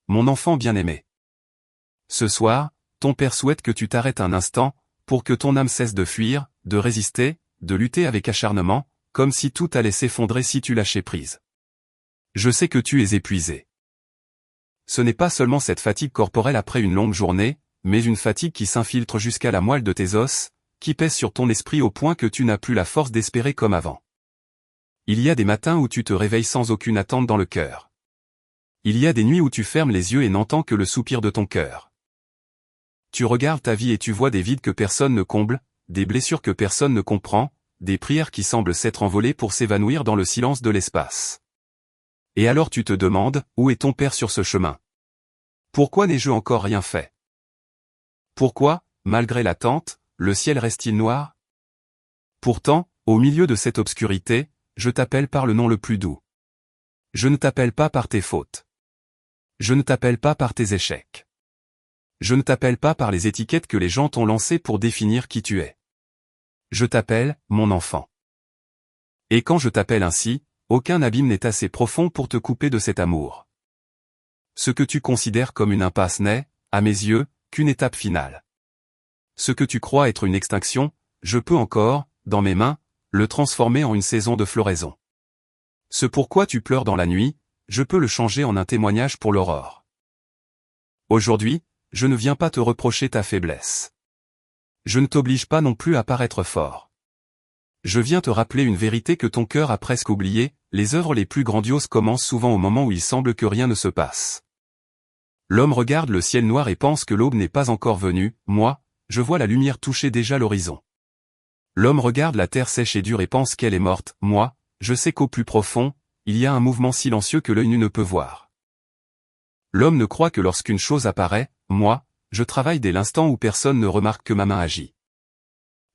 mon enfant bien-aimé. Ce soir, ton père souhaite que tu t'arrêtes un instant, pour que ton âme cesse de fuir, de résister, de lutter avec acharnement, comme si tout allait s'effondrer si tu lâchais prise. Je sais que tu es épuisé. Ce n'est pas seulement cette fatigue corporelle après une longue journée, mais une fatigue qui s'infiltre jusqu'à la moelle de tes os, qui pèse sur ton esprit au point que tu n'as plus la force d'espérer comme avant. Il y a des matins où tu te réveilles sans aucune attente dans le cœur. Il y a des nuits où tu fermes les yeux et n'entends que le soupir de ton cœur. Tu regardes ta vie et tu vois des vides que personne ne comble, des blessures que personne ne comprend, des prières qui semblent s'être envolées pour s'évanouir dans le silence de l'espace. Et alors tu te demandes, où est ton père sur ce chemin? Pourquoi n'ai-je encore rien fait? Pourquoi, malgré l'attente, le ciel reste-t-il noir? Pourtant, au milieu de cette obscurité, je t'appelle par le nom le plus doux. Je ne t'appelle pas par tes fautes. Je ne t'appelle pas par tes échecs. Je ne t'appelle pas par les étiquettes que les gens t'ont lancées pour définir qui tu es. Je t'appelle, mon enfant. Et quand je t'appelle ainsi, aucun abîme n'est assez profond pour te couper de cet amour. Ce que tu considères comme une impasse n'est, à mes yeux, qu'une étape finale. Ce que tu crois être une extinction, je peux encore, dans mes mains, le transformer en une saison de floraison. Ce pourquoi tu pleures dans la nuit, je peux le changer en un témoignage pour l'aurore. Aujourd'hui, je ne viens pas te reprocher ta faiblesse. Je ne t'oblige pas non plus à paraître fort. Je viens te rappeler une vérité que ton cœur a presque oubliée, les œuvres les plus grandioses commencent souvent au moment où il semble que rien ne se passe. L'homme regarde le ciel noir et pense que l'aube n'est pas encore venue, moi, je vois la lumière toucher déjà l'horizon. L'homme regarde la terre sèche et dure et pense qu'elle est morte, moi, je sais qu'au plus profond, il y a un mouvement silencieux que l'œil nu ne peut voir. L'homme ne croit que lorsqu'une chose apparaît, moi, je travaille dès l'instant où personne ne remarque que ma main agit.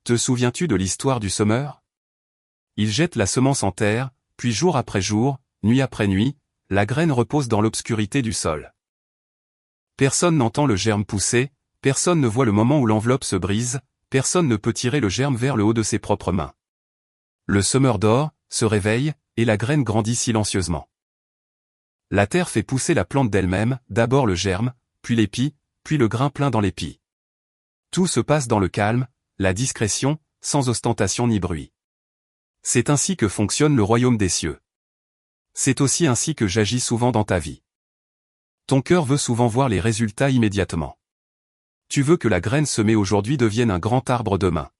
Te souviens-tu de l'histoire du semeur? Il jette la semence en terre, puis jour après jour, nuit après nuit, la graine repose dans l'obscurité du sol. Personne n'entend le germe pousser, personne ne voit le moment où l'enveloppe se brise, personne ne peut tirer le germe vers le haut de ses propres mains. Le semeur dort, se réveille, et la graine grandit silencieusement. La terre fait pousser la plante d'elle-même, d'abord le germe, puis l'épi, puis le grain plein dans l'épi. Tout se passe dans le calme, la discrétion, sans ostentation ni bruit. C'est ainsi que fonctionne le royaume des cieux. C'est aussi ainsi que j'agis souvent dans ta vie. Ton cœur veut souvent voir les résultats immédiatement. Tu veux que la graine semée aujourd'hui devienne un grand arbre demain.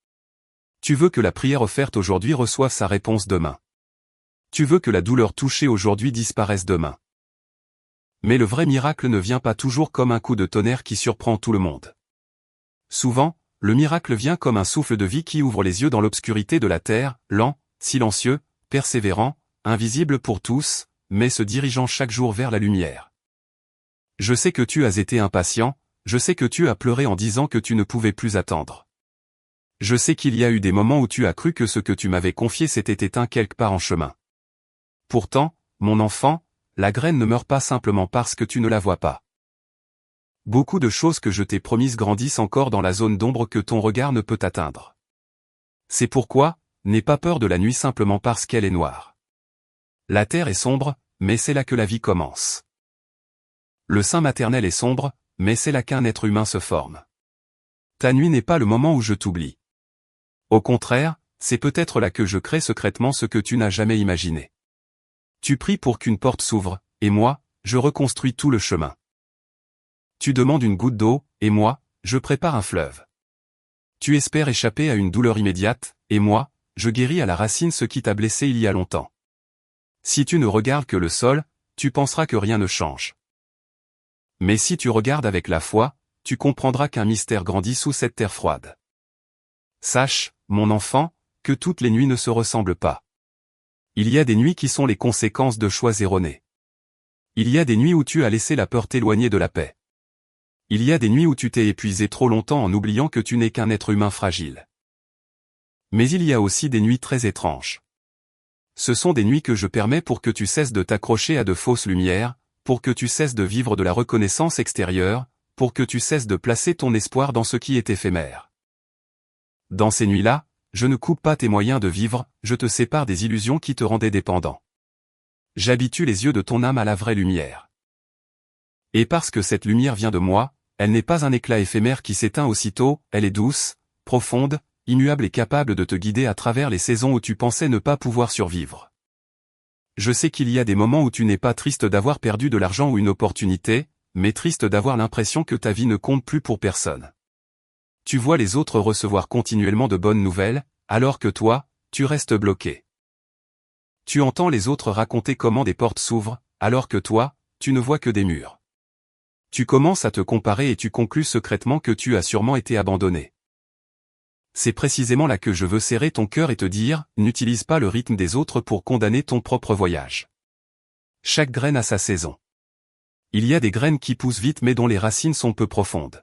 Tu veux que la prière offerte aujourd'hui reçoive sa réponse demain. Tu veux que la douleur touchée aujourd'hui disparaisse demain. Mais le vrai miracle ne vient pas toujours comme un coup de tonnerre qui surprend tout le monde. Souvent, le miracle vient comme un souffle de vie qui ouvre les yeux dans l'obscurité de la terre, lent, silencieux, persévérant, invisible pour tous, mais se dirigeant chaque jour vers la lumière. Je sais que tu as été impatient, je sais que tu as pleuré en disant que tu ne pouvais plus attendre. Je sais qu'il y a eu des moments où tu as cru que ce que tu m'avais confié s'était éteint quelque part en chemin. Pourtant, mon enfant, la graine ne meurt pas simplement parce que tu ne la vois pas. Beaucoup de choses que je t'ai promises grandissent encore dans la zone d'ombre que ton regard ne peut atteindre. C'est pourquoi, n'aie pas peur de la nuit simplement parce qu'elle est noire. La terre est sombre, mais c'est là que la vie commence. Le sein maternel est sombre, mais c'est là qu'un être humain se forme. Ta nuit n'est pas le moment où je t'oublie. Au contraire, c'est peut-être là que je crée secrètement ce que tu n'as jamais imaginé. Tu pries pour qu'une porte s'ouvre, et moi, je reconstruis tout le chemin. Tu demandes une goutte d'eau, et moi, je prépare un fleuve. Tu espères échapper à une douleur immédiate, et moi, je guéris à la racine ce qui t'a blessé il y a longtemps. Si tu ne regardes que le sol, tu penseras que rien ne change. Mais si tu regardes avec la foi, tu comprendras qu'un mystère grandit sous cette terre froide. Sache, mon enfant, que toutes les nuits ne se ressemblent pas. Il y a des nuits qui sont les conséquences de choix erronés. Il y a des nuits où tu as laissé la peur t'éloigner de la paix. Il y a des nuits où tu t'es épuisé trop longtemps en oubliant que tu n'es qu'un être humain fragile. Mais il y a aussi des nuits très étranges. Ce sont des nuits que je permets pour que tu cesses de t'accrocher à de fausses lumières, pour que tu cesses de vivre de la reconnaissance extérieure, pour que tu cesses de placer ton espoir dans ce qui est éphémère. Dans ces nuits-là, je ne coupe pas tes moyens de vivre, je te sépare des illusions qui te rendaient dépendant. J'habitue les yeux de ton âme à la vraie lumière. Et parce que cette lumière vient de moi, elle n'est pas un éclat éphémère qui s'éteint aussitôt, elle est douce, profonde, immuable et capable de te guider à travers les saisons où tu pensais ne pas pouvoir survivre. Je sais qu'il y a des moments où tu n'es pas triste d'avoir perdu de l'argent ou une opportunité, mais triste d'avoir l'impression que ta vie ne compte plus pour personne. Tu vois les autres recevoir continuellement de bonnes nouvelles, alors que toi, tu restes bloqué. Tu entends les autres raconter comment des portes s'ouvrent, alors que toi, tu ne vois que des murs. Tu commences à te comparer et tu conclus secrètement que tu as sûrement été abandonné. C'est précisément là que je veux serrer ton cœur et te dire, n'utilise pas le rythme des autres pour condamner ton propre voyage. Chaque graine a sa saison. Il y a des graines qui poussent vite mais dont les racines sont peu profondes.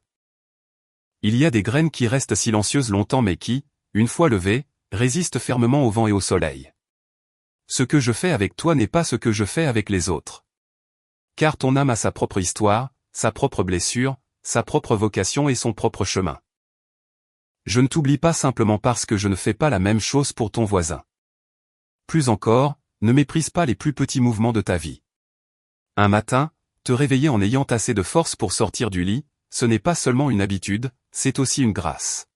Il y a des graines qui restent silencieuses longtemps mais qui, une fois levées, résistent fermement au vent et au soleil. Ce que je fais avec toi n'est pas ce que je fais avec les autres. Car ton âme a sa propre histoire, sa propre blessure, sa propre vocation et son propre chemin. Je ne t'oublie pas simplement parce que je ne fais pas la même chose pour ton voisin. Plus encore, ne méprise pas les plus petits mouvements de ta vie. Un matin, te réveiller en ayant assez de force pour sortir du lit, ce n'est pas seulement une habitude, c'est aussi une grâce.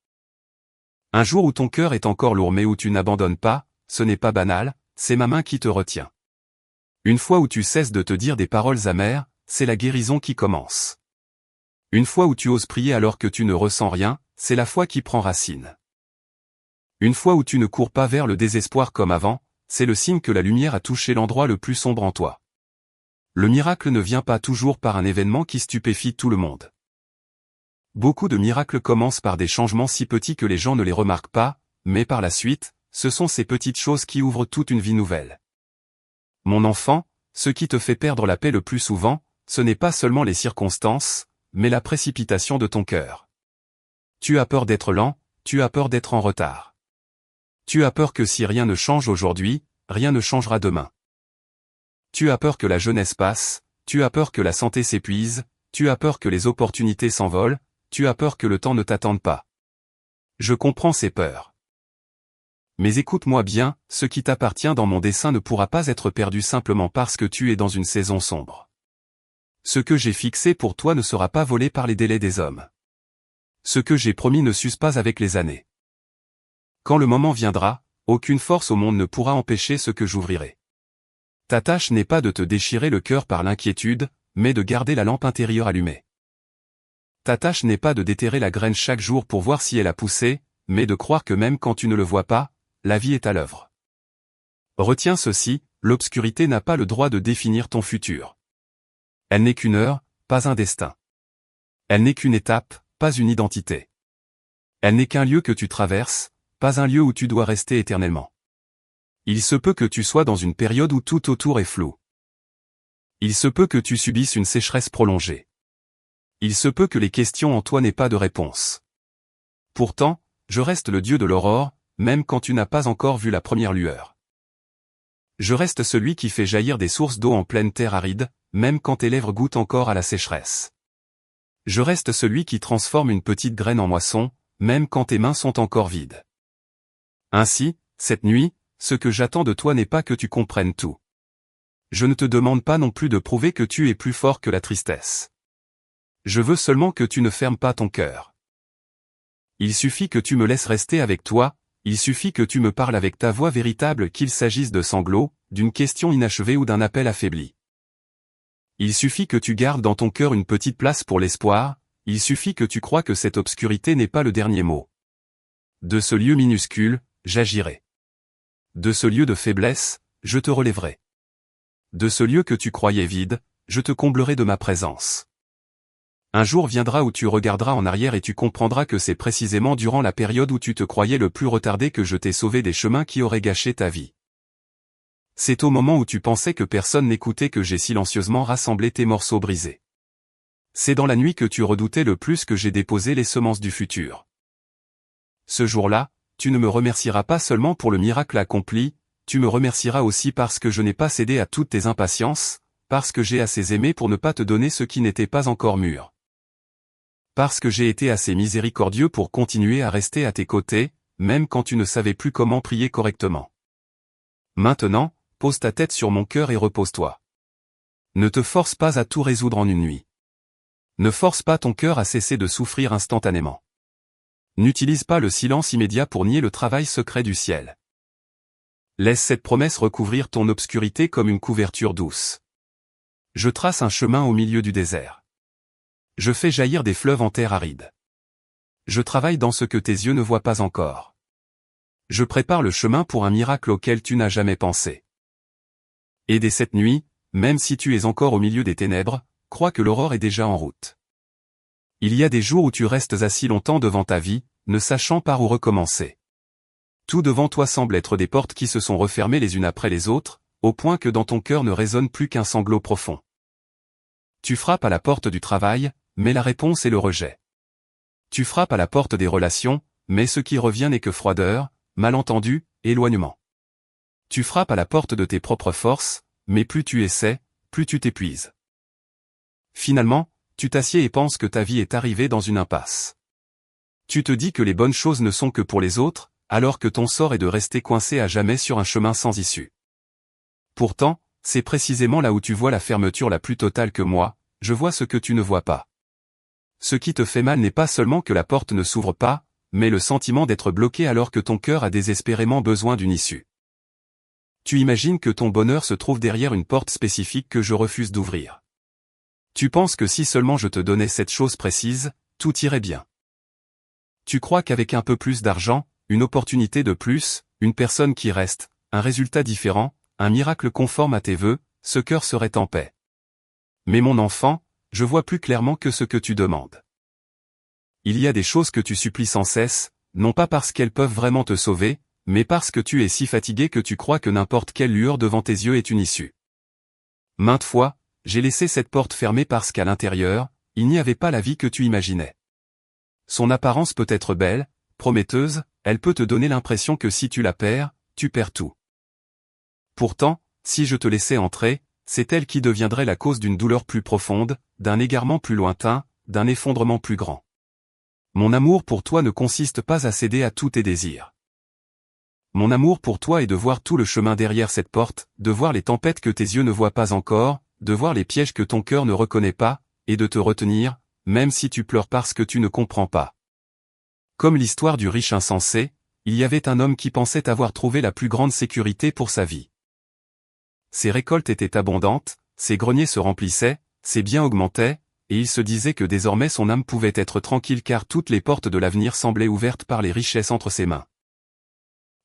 Un jour où ton cœur est encore lourd mais où tu n'abandonnes pas, ce n'est pas banal, c'est ma main qui te retient. Une fois où tu cesses de te dire des paroles amères, c'est la guérison qui commence. Une fois où tu oses prier alors que tu ne ressens rien, c'est la foi qui prend racine. Une fois où tu ne cours pas vers le désespoir comme avant, c'est le signe que la lumière a touché l'endroit le plus sombre en toi. Le miracle ne vient pas toujours par un événement qui stupéfie tout le monde. Beaucoup de miracles commencent par des changements si petits que les gens ne les remarquent pas, mais par la suite, ce sont ces petites choses qui ouvrent toute une vie nouvelle. Mon enfant, ce qui te fait perdre la paix le plus souvent, ce n'est pas seulement les circonstances, mais la précipitation de ton cœur. Tu as peur d'être lent, tu as peur d'être en retard. Tu as peur que si rien ne change aujourd'hui, rien ne changera demain. Tu as peur que la jeunesse passe, tu as peur que la santé s'épuise, tu as peur que les opportunités s'envolent, tu as peur que le temps ne t'attende pas. Je comprends ces peurs. Mais écoute-moi bien, ce qui t'appartient dans mon dessein ne pourra pas être perdu simplement parce que tu es dans une saison sombre. Ce que j'ai fixé pour toi ne sera pas volé par les délais des hommes. Ce que j'ai promis ne s'use pas avec les années. Quand le moment viendra, aucune force au monde ne pourra empêcher ce que j'ouvrirai. Ta tâche n'est pas de te déchirer le cœur par l'inquiétude, mais de garder la lampe intérieure allumée. Ta tâche n'est pas de déterrer la graine chaque jour pour voir si elle a poussé, mais de croire que même quand tu ne le vois pas, la vie est à l'œuvre. Retiens ceci, l'obscurité n'a pas le droit de définir ton futur. Elle n'est qu'une heure, pas un destin. Elle n'est qu'une étape, pas une identité. Elle n'est qu'un lieu que tu traverses, pas un lieu où tu dois rester éternellement. Il se peut que tu sois dans une période où tout autour est flou. Il se peut que tu subisses une sécheresse prolongée. Il se peut que les questions en toi n'aient pas de réponse. Pourtant, je reste le Dieu de l'aurore, même quand tu n'as pas encore vu la première lueur. Je reste celui qui fait jaillir des sources d'eau en pleine terre aride, même quand tes lèvres goûtent encore à la sécheresse. Je reste celui qui transforme une petite graine en moisson, même quand tes mains sont encore vides. Ainsi, cette nuit, ce que j'attends de toi n'est pas que tu comprennes tout. Je ne te demande pas non plus de prouver que tu es plus fort que la tristesse. Je veux seulement que tu ne fermes pas ton cœur. Il suffit que tu me laisses rester avec toi, il suffit que tu me parles avec ta voix véritable qu'il s'agisse de sanglots, d'une question inachevée ou d'un appel affaibli. Il suffit que tu gardes dans ton cœur une petite place pour l'espoir, il suffit que tu crois que cette obscurité n'est pas le dernier mot. De ce lieu minuscule, j'agirai. De ce lieu de faiblesse, je te relèverai. De ce lieu que tu croyais vide, je te comblerai de ma présence. Un jour viendra où tu regarderas en arrière et tu comprendras que c'est précisément durant la période où tu te croyais le plus retardé que je t'ai sauvé des chemins qui auraient gâché ta vie. C'est au moment où tu pensais que personne n'écoutait que j'ai silencieusement rassemblé tes morceaux brisés. C'est dans la nuit que tu redoutais le plus que j'ai déposé les semences du futur. Ce jour-là, tu ne me remercieras pas seulement pour le miracle accompli, tu me remercieras aussi parce que je n'ai pas cédé à toutes tes impatiences, parce que j'ai assez aimé pour ne pas te donner ce qui n'était pas encore mûr. Parce que j'ai été assez miséricordieux pour continuer à rester à tes côtés, même quand tu ne savais plus comment prier correctement. Maintenant, pose ta tête sur mon cœur et repose-toi. Ne te force pas à tout résoudre en une nuit. Ne force pas ton cœur à cesser de souffrir instantanément. N'utilise pas le silence immédiat pour nier le travail secret du ciel. Laisse cette promesse recouvrir ton obscurité comme une couverture douce. Je trace un chemin au milieu du désert. Je fais jaillir des fleuves en terre aride. Je travaille dans ce que tes yeux ne voient pas encore. Je prépare le chemin pour un miracle auquel tu n'as jamais pensé. Et dès cette nuit, même si tu es encore au milieu des ténèbres, crois que l'aurore est déjà en route. Il y a des jours où tu restes assis longtemps devant ta vie, ne sachant par où recommencer. Tout devant toi semble être des portes qui se sont refermées les unes après les autres, au point que dans ton cœur ne résonne plus qu'un sanglot profond. Tu frappes à la porte du travail, mais la réponse est le rejet. Tu frappes à la porte des relations, mais ce qui revient n'est que froideur, malentendu, éloignement. Tu frappes à la porte de tes propres forces, mais plus tu essaies, plus tu t'épuises. Finalement, tu t'assieds et penses que ta vie est arrivée dans une impasse. Tu te dis que les bonnes choses ne sont que pour les autres, alors que ton sort est de rester coincé à jamais sur un chemin sans issue. Pourtant, c'est précisément là où tu vois la fermeture la plus totale que moi, je vois ce que tu ne vois pas. Ce qui te fait mal n'est pas seulement que la porte ne s'ouvre pas, mais le sentiment d'être bloqué alors que ton cœur a désespérément besoin d'une issue. Tu imagines que ton bonheur se trouve derrière une porte spécifique que je refuse d'ouvrir. Tu penses que si seulement je te donnais cette chose précise, tout irait bien. Tu crois qu'avec un peu plus d'argent, une opportunité de plus, une personne qui reste, un résultat différent, un miracle conforme à tes vœux, ce cœur serait en paix. Mais mon enfant, je vois plus clairement que ce que tu demandes. Il y a des choses que tu supplies sans cesse, non pas parce qu'elles peuvent vraiment te sauver, mais parce que tu es si fatigué que tu crois que n'importe quelle lueur devant tes yeux est une issue. Maintes fois, j'ai laissé cette porte fermée parce qu'à l'intérieur, il n'y avait pas la vie que tu imaginais. Son apparence peut être belle, prometteuse, elle peut te donner l'impression que si tu la perds, tu perds tout. Pourtant, si je te laissais entrer, c'est elle qui deviendrait la cause d'une douleur plus profonde, d'un égarement plus lointain, d'un effondrement plus grand. Mon amour pour toi ne consiste pas à céder à tous tes désirs. Mon amour pour toi est de voir tout le chemin derrière cette porte, de voir les tempêtes que tes yeux ne voient pas encore, de voir les pièges que ton cœur ne reconnaît pas, et de te retenir, même si tu pleures parce que tu ne comprends pas. Comme l'histoire du riche insensé, il y avait un homme qui pensait avoir trouvé la plus grande sécurité pour sa vie. Ses récoltes étaient abondantes, ses greniers se remplissaient, ses biens augmentaient, et il se disait que désormais son âme pouvait être tranquille car toutes les portes de l'avenir semblaient ouvertes par les richesses entre ses mains.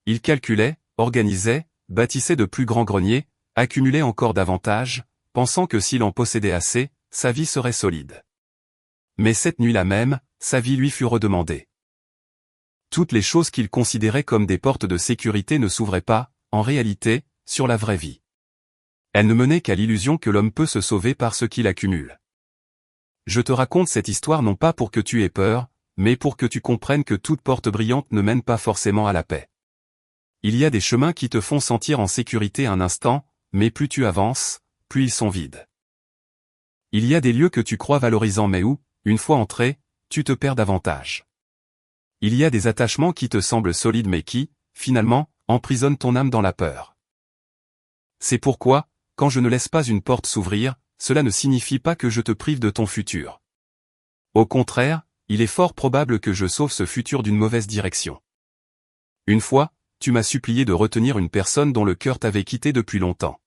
Il calculait, organisait, bâtissait de plus grands greniers, accumulait encore davantage, pensant que s'il en possédait assez, sa vie serait solide. Mais cette nuit-là même, sa vie lui fut redemandée. Toutes les choses qu'il considérait comme des portes de sécurité ne s'ouvraient pas, en réalité, sur la vraie vie. Elles ne menaient qu'à l'illusion que l'homme peut se sauver par ce qu'il accumule. Je te raconte cette histoire non pas pour que tu aies peur, mais pour que tu comprennes que toute porte brillante ne mène pas forcément à la paix. Il y a des chemins qui te font sentir en sécurité un instant, mais plus tu avances, plus ils sont vides. Il y a des lieux que tu crois valorisants mais où, une fois entré, tu te perds davantage. Il y a des attachements qui te semblent solides mais qui, finalement, emprisonnent ton âme dans la peur. C'est pourquoi, quand je ne laisse pas une porte s'ouvrir, cela ne signifie pas que je te prive de ton futur. Au contraire, il est fort probable que je sauve ce futur d'une mauvaise direction. Une fois, tu m'as supplié de retenir une personne dont le cœur t'avait quitté depuis longtemps.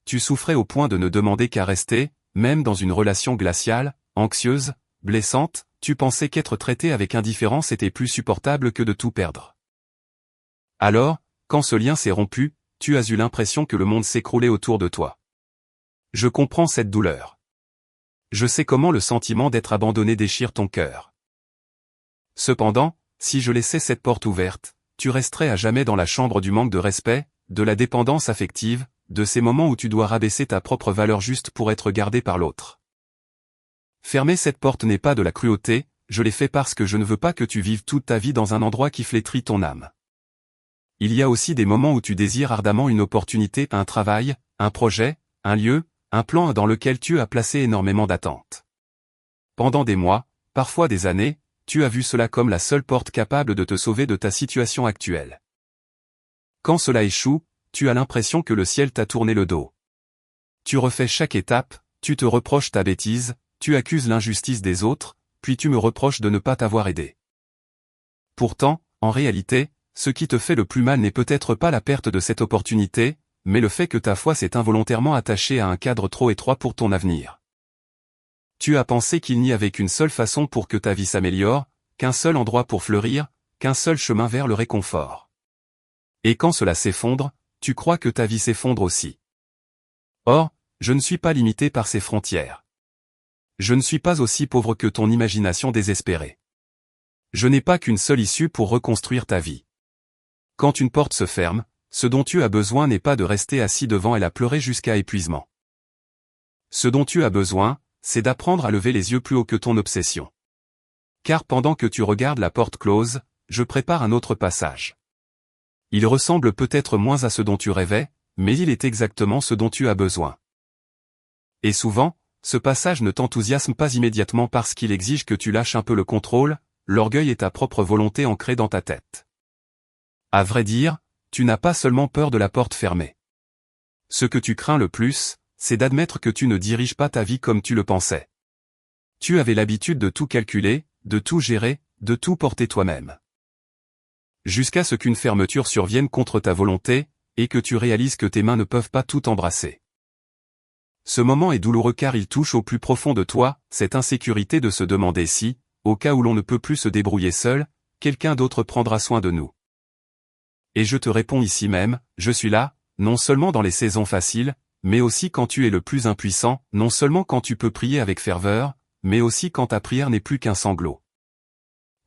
Tu souffrais au point de ne demander qu'à rester, même dans une relation glaciale, anxieuse, blessante, tu pensais qu'être traité avec indifférence était plus supportable que de tout perdre. Alors, quand ce lien s'est rompu, tu as eu l'impression que le monde s'écroulait autour de toi. Je comprends cette douleur. Je sais comment le sentiment d'être abandonné déchire ton cœur. Cependant, si je laissais cette porte ouverte, tu resterais à jamais dans la chambre du manque de respect, de la dépendance affective, de ces moments où tu dois rabaisser ta propre valeur juste pour être gardé par l'autre. Fermer cette porte n'est pas de la cruauté, je l'ai fait parce que je ne veux pas que tu vives toute ta vie dans un endroit qui flétrit ton âme. Il y a aussi des moments où tu désires ardemment une opportunité, un travail, un projet, un lieu, un plan dans lequel tu as placé énormément d'attentes. Pendant des mois, parfois des années, tu as vu cela comme la seule porte capable de te sauver de ta situation actuelle. Quand cela échoue, tu as l'impression que le ciel t'a tourné le dos. Tu refais chaque étape, tu te reproches ta bêtise, tu accuses l'injustice des autres, puis tu me reproches de ne pas t'avoir aidé. Pourtant, en réalité, ce qui te fait le plus mal n'est peut-être pas la perte de cette opportunité, mais le fait que ta foi s'est involontairement attachée à un cadre trop étroit pour ton avenir. Tu as pensé qu'il n'y avait qu'une seule façon pour que ta vie s'améliore, qu'un seul endroit pour fleurir, qu'un seul chemin vers le réconfort. Et quand cela s'effondre, tu crois que ta vie s'effondre aussi. Or, je ne suis pas limité par ces frontières. Je ne suis pas aussi pauvre que ton imagination désespérée. Je n'ai pas qu'une seule issue pour reconstruire ta vie. Quand une porte se ferme, ce dont tu as besoin n'est pas de rester assis devant elle à pleurer jusqu'à épuisement. Ce dont tu as besoin, c'est d'apprendre à lever les yeux plus haut que ton obsession. Car pendant que tu regardes la porte close, je prépare un autre passage. Il ressemble peut-être moins à ce dont tu rêvais, mais il est exactement ce dont tu as besoin. Et souvent, ce passage ne t'enthousiasme pas immédiatement parce qu'il exige que tu lâches un peu le contrôle, l'orgueil et ta propre volonté ancrée dans ta tête. À vrai dire, tu n'as pas seulement peur de la porte fermée. Ce que tu crains le plus, c'est d'admettre que tu ne diriges pas ta vie comme tu le pensais. Tu avais l'habitude de tout calculer, de tout gérer, de tout porter toi-même. Jusqu'à ce qu'une fermeture survienne contre ta volonté, et que tu réalises que tes mains ne peuvent pas tout embrasser. Ce moment est douloureux car il touche au plus profond de toi, cette insécurité de se demander si, au cas où l'on ne peut plus se débrouiller seul, quelqu'un d'autre prendra soin de nous. Et je te réponds ici même, je suis là, non seulement dans les saisons faciles, mais aussi quand tu es le plus impuissant, non seulement quand tu peux prier avec ferveur, mais aussi quand ta prière n'est plus qu'un sanglot.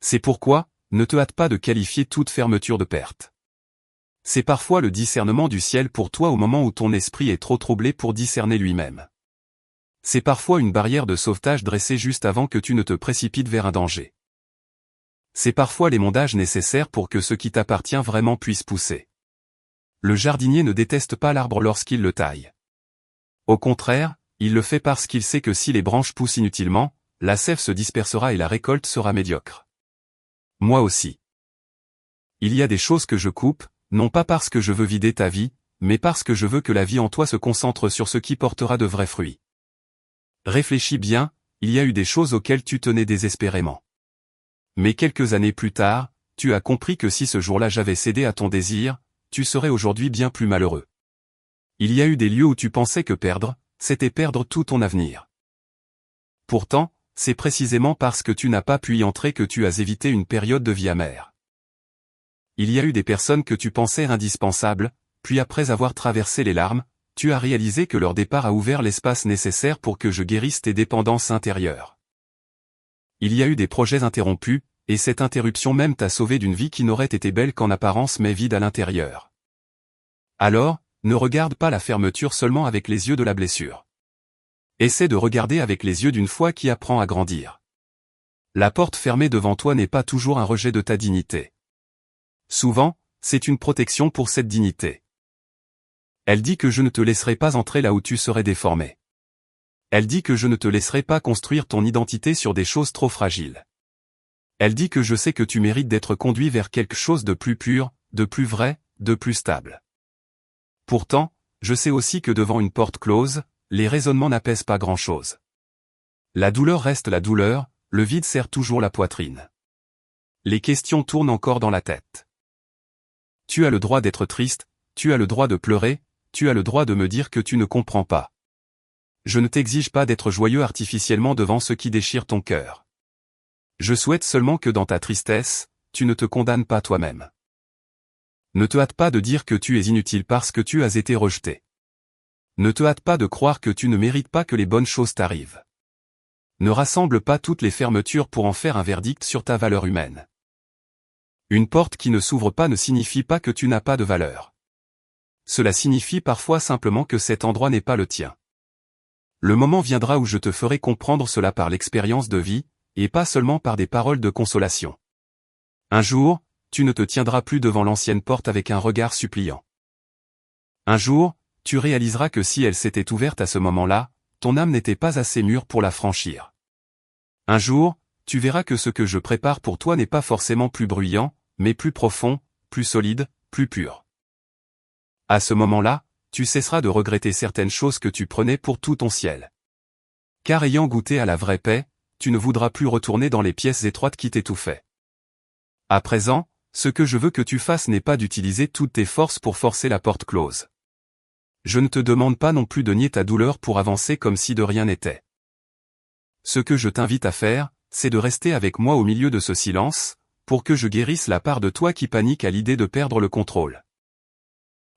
C'est pourquoi, ne te hâte pas de qualifier toute fermeture de perte. C'est parfois le discernement du ciel pour toi au moment où ton esprit est trop troublé pour discerner lui-même. C'est parfois une barrière de sauvetage dressée juste avant que tu ne te précipites vers un danger. C'est parfois l'émondage nécessaire pour que ce qui t'appartient vraiment puisse pousser. Le jardinier ne déteste pas l'arbre lorsqu'il le taille. Au contraire, il le fait parce qu'il sait que si les branches poussent inutilement, la sève se dispersera et la récolte sera médiocre. Moi aussi. Il y a des choses que je coupe, non pas parce que je veux vider ta vie, mais parce que je veux que la vie en toi se concentre sur ce qui portera de vrais fruits. Réfléchis bien, il y a eu des choses auxquelles tu tenais désespérément. Mais quelques années plus tard, tu as compris que si ce jour-là j'avais cédé à ton désir, tu serais aujourd'hui bien plus malheureux. Il y a eu des lieux où tu pensais que perdre, c'était perdre tout ton avenir. Pourtant, c'est précisément parce que tu n'as pas pu y entrer que tu as évité une période de vie amère. Il y a eu des personnes que tu pensais indispensables, puis après avoir traversé les larmes, tu as réalisé que leur départ a ouvert l'espace nécessaire pour que je guérisse tes dépendances intérieures. Il y a eu des projets interrompus, et cette interruption même t'a sauvé d'une vie qui n'aurait été belle qu'en apparence mais vide à l'intérieur. Alors, ne regarde pas la fermeture seulement avec les yeux de la blessure. Essaie de regarder avec les yeux d'une foi qui apprend à grandir. La porte fermée devant toi n'est pas toujours un rejet de ta dignité. Souvent, c'est une protection pour cette dignité. Elle dit que je ne te laisserai pas entrer là où tu serais déformé. Elle dit que je ne te laisserai pas construire ton identité sur des choses trop fragiles. Elle dit que je sais que tu mérites d'être conduit vers quelque chose de plus pur, de plus vrai, de plus stable. Pourtant, je sais aussi que devant une porte close, les raisonnements n'apaisent pas grand-chose. La douleur reste la douleur, le vide serre toujours la poitrine. Les questions tournent encore dans la tête. Tu as le droit d'être triste, tu as le droit de pleurer, tu as le droit de me dire que tu ne comprends pas. Je ne t'exige pas d'être joyeux artificiellement devant ce qui déchire ton cœur. Je souhaite seulement que dans ta tristesse, tu ne te condamnes pas toi-même. Ne te hâte pas de dire que tu es inutile parce que tu as été rejeté. Ne te hâte pas de croire que tu ne mérites pas que les bonnes choses t'arrivent. Ne rassemble pas toutes les fermetures pour en faire un verdict sur ta valeur humaine. Une porte qui ne s'ouvre pas ne signifie pas que tu n'as pas de valeur. Cela signifie parfois simplement que cet endroit n'est pas le tien. Le moment viendra où je te ferai comprendre cela par l'expérience de vie, et pas seulement par des paroles de consolation. Un jour, tu ne te tiendras plus devant l'ancienne porte avec un regard suppliant. Un jour, tu réaliseras que si elle s'était ouverte à ce moment-là, ton âme n'était pas assez mûre pour la franchir. Un jour, tu verras que ce que je prépare pour toi n'est pas forcément plus bruyant, mais plus profond, plus solide, plus pur. À ce moment-là, tu cesseras de regretter certaines choses que tu prenais pour tout ton ciel. Car ayant goûté à la vraie paix, tu ne voudras plus retourner dans les pièces étroites qui t'étouffaient. À présent, ce que je veux que tu fasses n'est pas d'utiliser toutes tes forces pour forcer la porte close. Je ne te demande pas non plus de nier ta douleur pour avancer comme si de rien n'était. Ce que je t'invite à faire, c'est de rester avec moi au milieu de ce silence, pour que je guérisse la part de toi qui panique à l'idée de perdre le contrôle.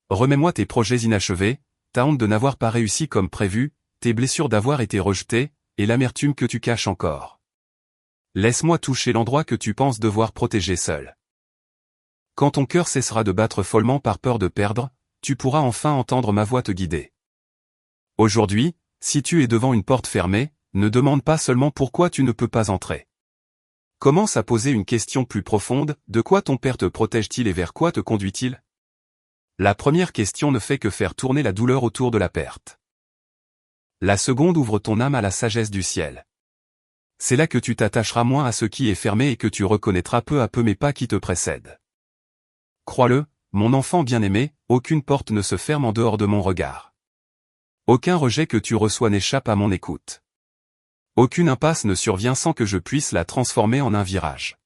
Remets-moi tes projets inachevés, ta honte de n'avoir pas réussi comme prévu, tes blessures d'avoir été rejetées, et l'amertume que tu caches encore. Laisse-moi toucher l'endroit que tu penses devoir protéger seul. Quand ton cœur cessera de battre follement par peur de perdre, tu pourras enfin entendre ma voix te guider. Aujourd'hui, si tu es devant une porte fermée, ne demande pas seulement pourquoi tu ne peux pas entrer. Commence à poser une question plus profonde, de quoi ton père te protège-t-il et vers quoi te conduit-il? La première question ne fait que faire tourner la douleur autour de la perte. La seconde ouvre ton âme à la sagesse du ciel. C'est là que tu t'attacheras moins à ce qui est fermé et que tu reconnaîtras peu à peu mes pas qui te précèdent. Crois-le, mon enfant bien-aimé, aucune porte ne se ferme en dehors de mon regard. Aucun rejet que tu reçois n'échappe à mon écoute. Aucune impasse ne survient sans que je puisse la transformer en un virage.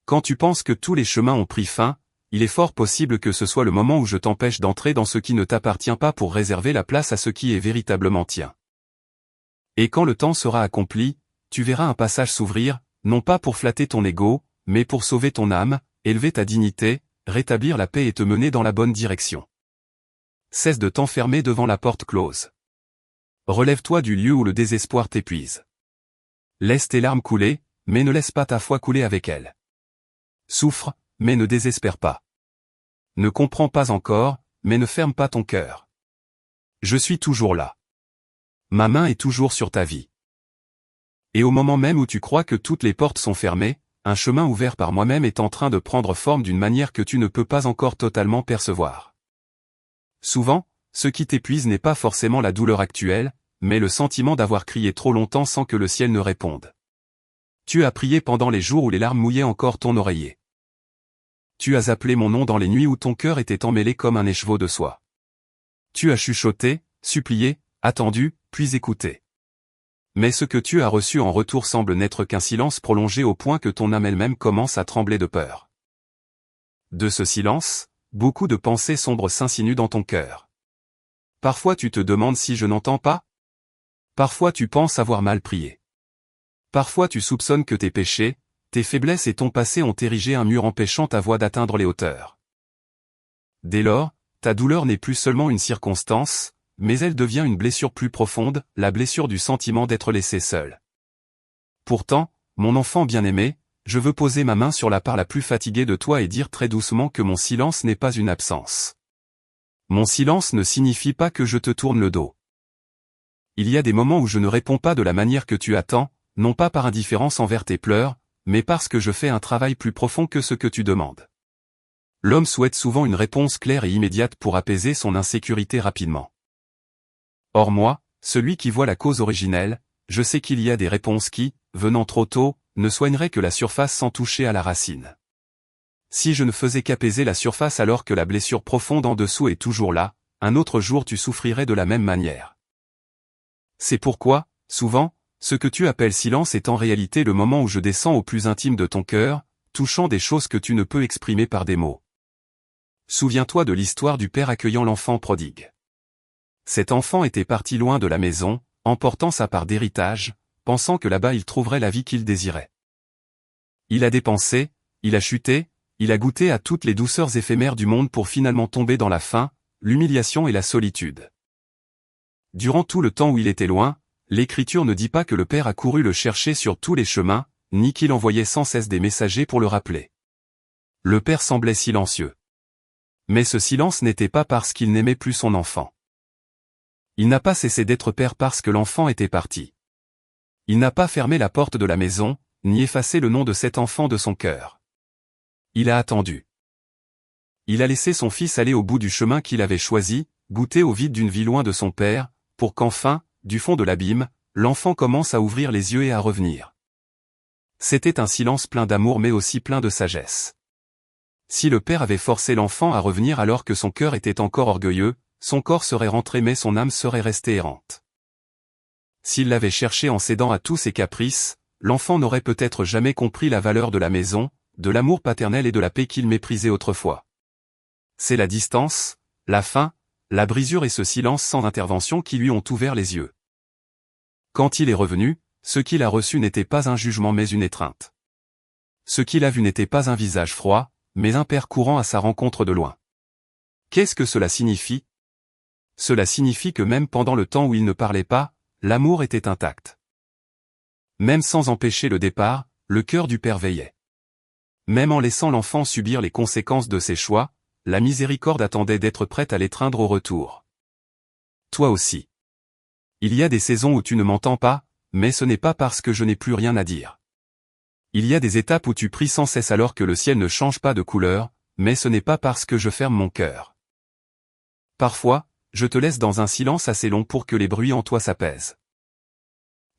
Quand tu penses que tous les chemins ont pris fin, il est fort possible que ce soit le moment où je t'empêche d'entrer dans ce qui ne t'appartient pas pour réserver la place à ce qui est véritablement tien. Et quand le temps sera accompli, tu verras un passage s'ouvrir, non pas pour flatter ton ego, mais pour sauver ton âme, élever ta dignité, rétablir la paix et te mener dans la bonne direction. Cesse de t'enfermer devant la porte close. Relève-toi du lieu où le désespoir t'épuise. Laisse tes larmes couler, mais ne laisse pas ta foi couler avec elles. Souffre, mais ne désespère pas. Ne comprends pas encore, mais ne ferme pas ton cœur. Je suis toujours là. Ma main est toujours sur ta vie. Et au moment même où tu crois que toutes les portes sont fermées, un chemin ouvert par moi-même est en train de prendre forme d'une manière que tu ne peux pas encore totalement percevoir. Souvent, ce qui t'épuise n'est pas forcément la douleur actuelle, mais le sentiment d'avoir crié trop longtemps sans que le ciel ne réponde. Tu as prié pendant les jours où les larmes mouillaient encore ton oreiller. Tu as appelé mon nom dans les nuits où ton cœur était emmêlé comme un écheveau de soie. Tu as chuchoté, supplié, attendu, puis écouté. Mais ce que tu as reçu en retour semble n'être qu'un silence prolongé au point que ton âme elle-même commence à trembler de peur. De ce silence, beaucoup de pensées sombres s'insinuent dans ton cœur. Parfois tu te demandes si je n'entends pas. Parfois tu penses avoir mal prié. Parfois tu soupçonnes que tes péchés, tes faiblesses et ton passé ont érigé un mur empêchant ta voix d'atteindre les hauteurs. Dès lors, ta douleur n'est plus seulement une circonstance, mais elle devient une blessure plus profonde, la blessure du sentiment d'être laissé seul. Pourtant, mon enfant bien-aimé, je veux poser ma main sur la part la plus fatiguée de toi et dire très doucement que mon silence n'est pas une absence. Mon silence ne signifie pas que je te tourne le dos. Il y a des moments où je ne réponds pas de la manière que tu attends, non pas par indifférence envers tes pleurs, mais parce que je fais un travail plus profond que ce que tu demandes. L'homme souhaite souvent une réponse claire et immédiate pour apaiser son insécurité rapidement. Or moi, celui qui voit la cause originelle, je sais qu'il y a des réponses qui, venant trop tôt, ne soigneraient que la surface sans toucher à la racine. Si je ne faisais qu'apaiser la surface alors que la blessure profonde en dessous est toujours là, un autre jour tu souffrirais de la même manière. C'est pourquoi, souvent, ce que tu appelles silence est en réalité le moment où je descends au plus intime de ton cœur, touchant des choses que tu ne peux exprimer par des mots. Souviens-toi de l'histoire du père accueillant l'enfant prodigue. Cet enfant était parti loin de la maison, emportant sa part d'héritage, pensant que là-bas il trouverait la vie qu'il désirait. Il a dépensé, il a chuté, il a goûté à toutes les douceurs éphémères du monde pour finalement tomber dans la faim, l'humiliation et la solitude. Durant tout le temps où il était loin, l'Écriture ne dit pas que le Père a couru le chercher sur tous les chemins, ni qu'il envoyait sans cesse des messagers pour le rappeler. Le Père semblait silencieux. Mais ce silence n'était pas parce qu'il n'aimait plus son enfant. Il n'a pas cessé d'être père parce que l'enfant était parti. Il n'a pas fermé la porte de la maison, ni effacé le nom de cet enfant de son cœur. Il a attendu. Il a laissé son fils aller au bout du chemin qu'il avait choisi, goûter au vide d'une vie loin de son père, pour qu'enfin, du fond de l'abîme, l'enfant commence à ouvrir les yeux et à revenir. C'était un silence plein d'amour mais aussi plein de sagesse. Si le père avait forcé l'enfant à revenir alors que son cœur était encore orgueilleux, son corps serait rentré mais son âme serait restée errante. S'il l'avait cherché en cédant à tous ses caprices, l'enfant n'aurait peut-être jamais compris la valeur de la maison, de l'amour paternel et de la paix qu'il méprisait autrefois. C'est la distance, la faim, la brisure et ce silence sans intervention qui lui ont ouvert les yeux. Quand il est revenu, ce qu'il a reçu n'était pas un jugement mais une étreinte. Ce qu'il a vu n'était pas un visage froid, mais un père courant à sa rencontre de loin. Qu'est-ce que cela signifie? Cela signifie que même pendant le temps où il ne parlait pas, l'amour était intact. Même sans empêcher le départ, le cœur du père veillait. Même en laissant l'enfant subir les conséquences de ses choix, la miséricorde attendait d'être prête à l'étreindre au retour. Toi aussi. Il y a des saisons où tu ne m'entends pas, mais ce n'est pas parce que je n'ai plus rien à dire. Il y a des étapes où tu pries sans cesse alors que le ciel ne change pas de couleur, mais ce n'est pas parce que je ferme mon cœur. Parfois, je te laisse dans un silence assez long pour que les bruits en toi s'apaisent.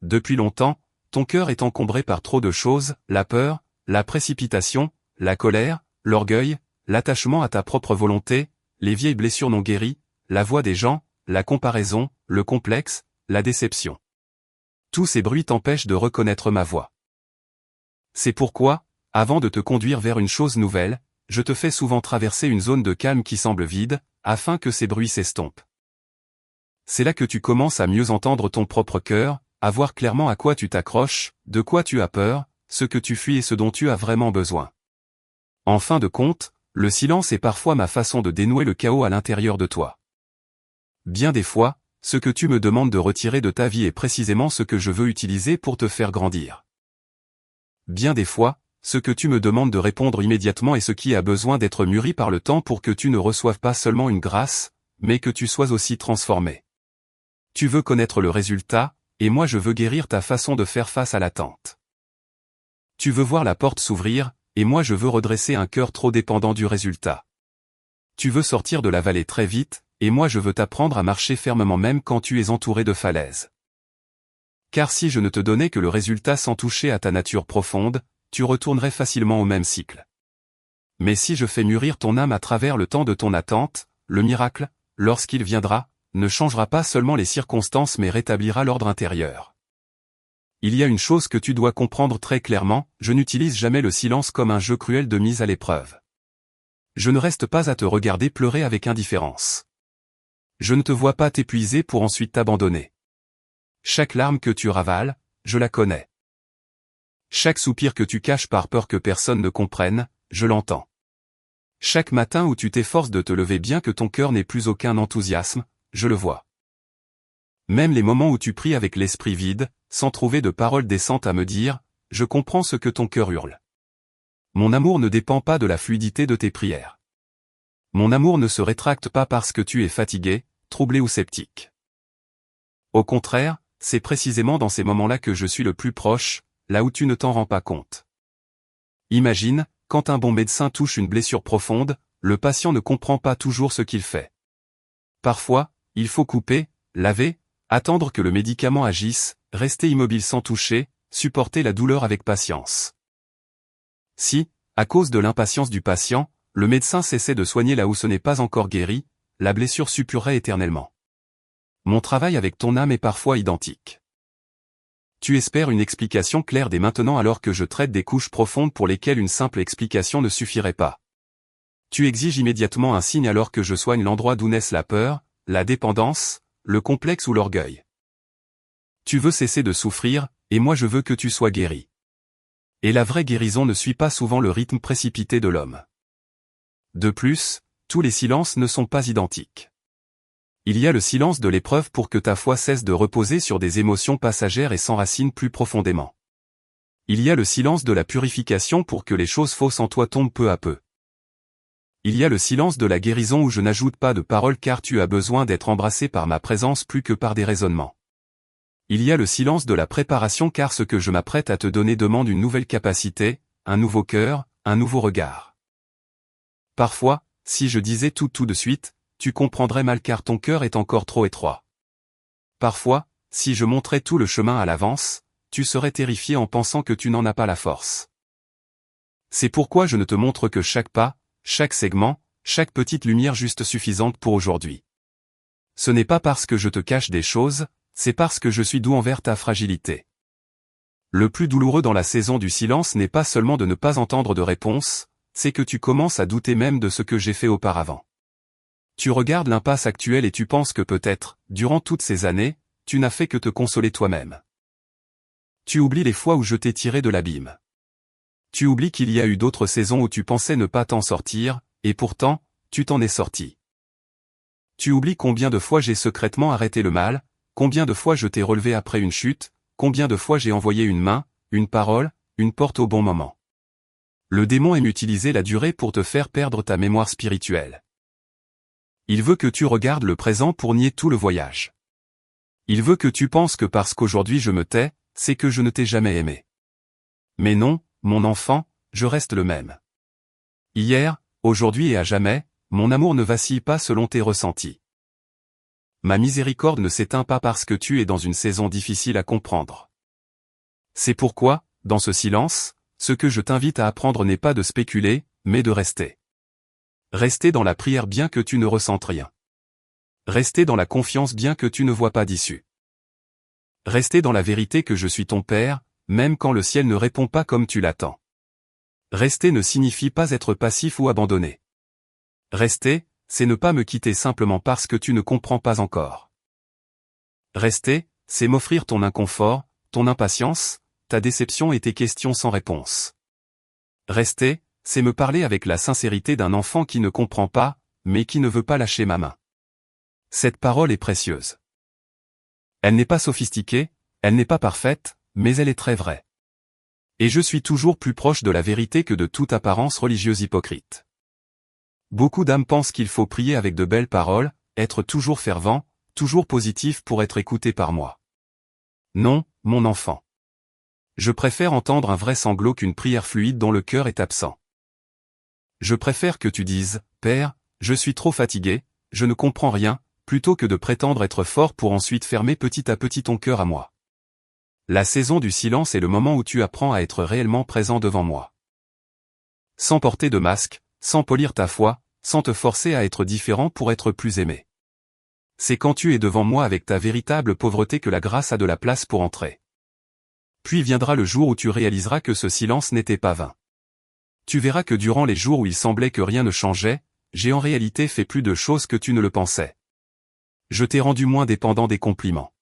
Depuis longtemps, ton cœur est encombré par trop de choses, la peur, la précipitation, la colère, l'orgueil, l'attachement à ta propre volonté, les vieilles blessures non guéries, la voix des gens, la comparaison, le complexe, la déception. Tous ces bruits t'empêchent de reconnaître ma voix. C'est pourquoi, avant de te conduire vers une chose nouvelle, je te fais souvent traverser une zone de calme qui semble vide, afin que ces bruits s'estompent. C'est là que tu commences à mieux entendre ton propre cœur, à voir clairement à quoi tu t'accroches, de quoi tu as peur, ce que tu fuis et ce dont tu as vraiment besoin. En fin de compte, le silence est parfois ma façon de dénouer le chaos à l'intérieur de toi. Bien des fois, ce que tu me demandes de retirer de ta vie est précisément ce que je veux utiliser pour te faire grandir. Bien des fois, ce que tu me demandes de répondre immédiatement est ce qui a besoin d'être mûri par le temps pour que tu ne reçoives pas seulement une grâce, mais que tu sois aussi transformé. Tu veux connaître le résultat, et moi je veux guérir ta façon de faire face à l'attente. Tu veux voir la porte s'ouvrir, et moi je veux redresser un cœur trop dépendant du résultat. Tu veux sortir de la vallée très vite, et moi je veux t'apprendre à marcher fermement même quand tu es entouré de falaises. Car si je ne te donnais que le résultat sans toucher à ta nature profonde, tu retournerais facilement au même cycle. Mais si je fais mûrir ton âme à travers le temps de ton attente, le miracle, lorsqu'il viendra, ne changera pas seulement les circonstances mais rétablira l'ordre intérieur. Il y a une chose que tu dois comprendre très clairement, je n'utilise jamais le silence comme un jeu cruel de mise à l'épreuve. Je ne reste pas à te regarder pleurer avec indifférence. Je ne te vois pas t'épuiser pour ensuite t'abandonner. Chaque larme que tu ravales, je la connais. Chaque soupir que tu caches par peur que personne ne comprenne, je l'entends. Chaque matin où tu t'efforces de te lever bien que ton cœur n'ait plus aucun enthousiasme, je le vois. Même les moments où tu pries avec l'esprit vide, sans trouver de paroles décentes à me dire, je comprends ce que ton cœur hurle. Mon amour ne dépend pas de la fluidité de tes prières. Mon amour ne se rétracte pas parce que tu es fatigué, troublé ou sceptique. Au contraire, c'est précisément dans ces moments-là que je suis le plus proche, là où tu ne t'en rends pas compte. Imagine, quand un bon médecin touche une blessure profonde, le patient ne comprend pas toujours ce qu'il fait. Parfois, il faut couper, laver, attendre que le médicament agisse, rester immobile sans toucher, supporter la douleur avec patience. Si, à cause de l'impatience du patient, le médecin cessait de soigner là où ce n'est pas encore guéri, la blessure suppurerait éternellement. Mon travail avec ton âme est parfois identique. Tu espères une explication claire dès maintenant alors que je traite des couches profondes pour lesquelles une simple explication ne suffirait pas. Tu exiges immédiatement un signe alors que je soigne l'endroit d'où naissent la peur, la dépendance, le complexe ou l'orgueil. Tu veux cesser de souffrir, et moi je veux que tu sois guéri. Et la vraie guérison ne suit pas souvent le rythme précipité de l'homme. De plus, tous les silences ne sont pas identiques. Il y a le silence de l'épreuve pour que ta foi cesse de reposer sur des émotions passagères et s'enracine plus profondément. Il y a le silence de la purification pour que les choses fausses en toi tombent peu à peu. Il y a le silence de la guérison où je n'ajoute pas de paroles car tu as besoin d'être embrassé par ma présence plus que par des raisonnements. Il y a le silence de la préparation car ce que je m'apprête à te donner demande une nouvelle capacité, un nouveau cœur, un nouveau regard. Parfois, si je disais tout de suite, tu comprendrais mal car ton cœur est encore trop étroit. Parfois, si je montrais tout le chemin à l'avance, tu serais terrifié en pensant que tu n'en as pas la force. C'est pourquoi je ne te montre que chaque pas, chaque segment, chaque petite lumière juste suffisante pour aujourd'hui. Ce n'est pas parce que je te cache des choses, c'est parce que je suis doux envers ta fragilité. Le plus douloureux dans la saison du silence n'est pas seulement de ne pas entendre de réponse, c'est que tu commences à douter même de ce que j'ai fait auparavant. Tu regardes l'impasse actuelle et tu penses que peut-être, durant toutes ces années, tu n'as fait que te consoler toi-même. Tu oublies les fois où je t'ai tiré de l'abîme. Tu oublies qu'il y a eu d'autres saisons où tu pensais ne pas t'en sortir, et pourtant, tu t'en es sorti. Tu oublies combien de fois j'ai secrètement arrêté le mal, combien de fois je t'ai relevé après une chute, combien de fois j'ai envoyé une main, une parole, une porte au bon moment. Le démon aime utiliser la durée pour te faire perdre ta mémoire spirituelle. Il veut que tu regardes le présent pour nier tout le voyage. Il veut que tu penses que parce qu'aujourd'hui je me tais, c'est que je ne t'ai jamais aimé. Mais non, mon enfant, je reste le même. Hier, aujourd'hui et à jamais, mon amour ne vacille pas selon tes ressentis. Ma miséricorde ne s'éteint pas parce que tu es dans une saison difficile à comprendre. C'est pourquoi, dans ce silence, ce que je t'invite à apprendre n'est pas de spéculer, mais de rester. Rester dans la prière bien que tu ne ressentes rien. Rester dans la confiance bien que tu ne vois pas d'issue. Rester dans la vérité que je suis ton Père, même quand le ciel ne répond pas comme tu l'attends. Rester ne signifie pas être passif ou abandonné. Rester, c'est ne pas me quitter simplement parce que tu ne comprends pas encore. Rester, c'est m'offrir ton inconfort, ton impatience, ta déception et tes questions sans réponse. Rester, c'est me parler avec la sincérité d'un enfant qui ne comprend pas, mais qui ne veut pas lâcher ma main. Cette parole est précieuse. Elle n'est pas sophistiquée, elle n'est pas parfaite, mais elle est très vraie. Et je suis toujours plus proche de la vérité que de toute apparence religieuse hypocrite. Beaucoup d'âmes pensent qu'il faut prier avec de belles paroles, être toujours fervent, toujours positif pour être écouté par moi. Non, mon enfant. Je préfère entendre un vrai sanglot qu'une prière fluide dont le cœur est absent. Je préfère que tu dises, « Père, je suis trop fatigué, je ne comprends rien », plutôt que de prétendre être fort pour ensuite fermer petit à petit ton cœur à moi. La saison du silence est le moment où tu apprends à être réellement présent devant moi. Sans porter de masque, sans polir ta foi, sans te forcer à être différent pour être plus aimé. C'est quand tu es devant moi avec ta véritable pauvreté que la grâce a de la place pour entrer. Puis viendra le jour où tu réaliseras que ce silence n'était pas vain. Tu verras que durant les jours où il semblait que rien ne changeait, j'ai en réalité fait plus de choses que tu ne le pensais. Je t'ai rendu moins dépendant des compliments.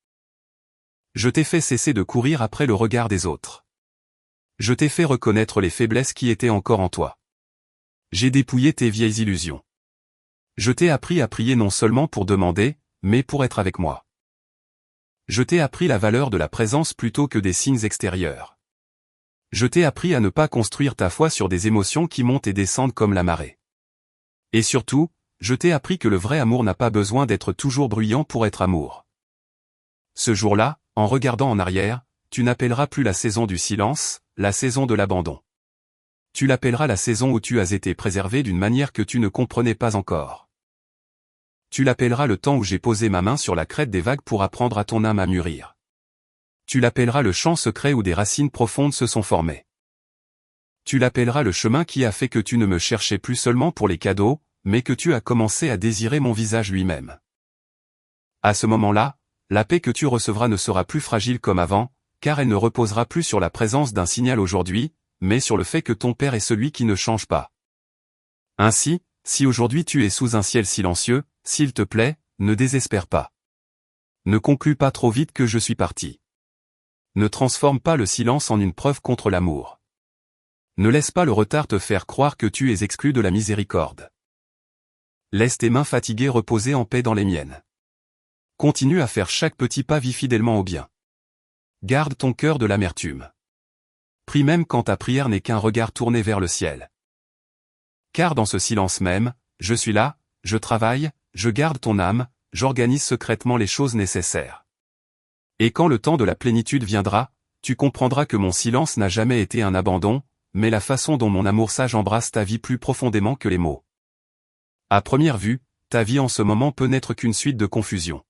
Je t'ai fait cesser de courir après le regard des autres. Je t'ai fait reconnaître les faiblesses qui étaient encore en toi. J'ai dépouillé tes vieilles illusions. Je t'ai appris à prier non seulement pour demander, mais pour être avec moi. Je t'ai appris la valeur de la présence plutôt que des signes extérieurs. Je t'ai appris à ne pas construire ta foi sur des émotions qui montent et descendent comme la marée. Et surtout, je t'ai appris que le vrai amour n'a pas besoin d'être toujours bruyant pour être amour. Ce jour-là, en regardant en arrière, tu n'appelleras plus la saison du silence, la saison de l'abandon. Tu l'appelleras la saison où tu as été préservé d'une manière que tu ne comprenais pas encore. Tu l'appelleras le temps où j'ai posé ma main sur la crête des vagues pour apprendre à ton âme à mûrir. Tu l'appelleras le champ secret où des racines profondes se sont formées. Tu l'appelleras le chemin qui a fait que tu ne me cherchais plus seulement pour les cadeaux, mais que tu as commencé à désirer mon visage lui-même. À ce moment-là, la paix que tu recevras ne sera plus fragile comme avant, car elle ne reposera plus sur la présence d'un signal aujourd'hui, mais sur le fait que ton Père est celui qui ne change pas. Ainsi, si aujourd'hui tu es sous un ciel silencieux, s'il te plaît, ne désespère pas. Ne conclus pas trop vite que je suis parti. Ne transforme pas le silence en une preuve contre l'amour. Ne laisse pas le retard te faire croire que tu es exclu de la miséricorde. Laisse tes mains fatiguées reposer en paix dans les miennes. Continue à faire chaque petit pas, vis fidèlement au bien. Garde ton cœur de l'amertume. Prie même quand ta prière n'est qu'un regard tourné vers le ciel. Car dans ce silence même, je suis là, je travaille, je garde ton âme, j'organise secrètement les choses nécessaires. Et quand le temps de la plénitude viendra, tu comprendras que mon silence n'a jamais été un abandon, mais la façon dont mon amour sage embrasse ta vie plus profondément que les mots. À première vue, ta vie en ce moment peut n'être qu'une suite de confusion.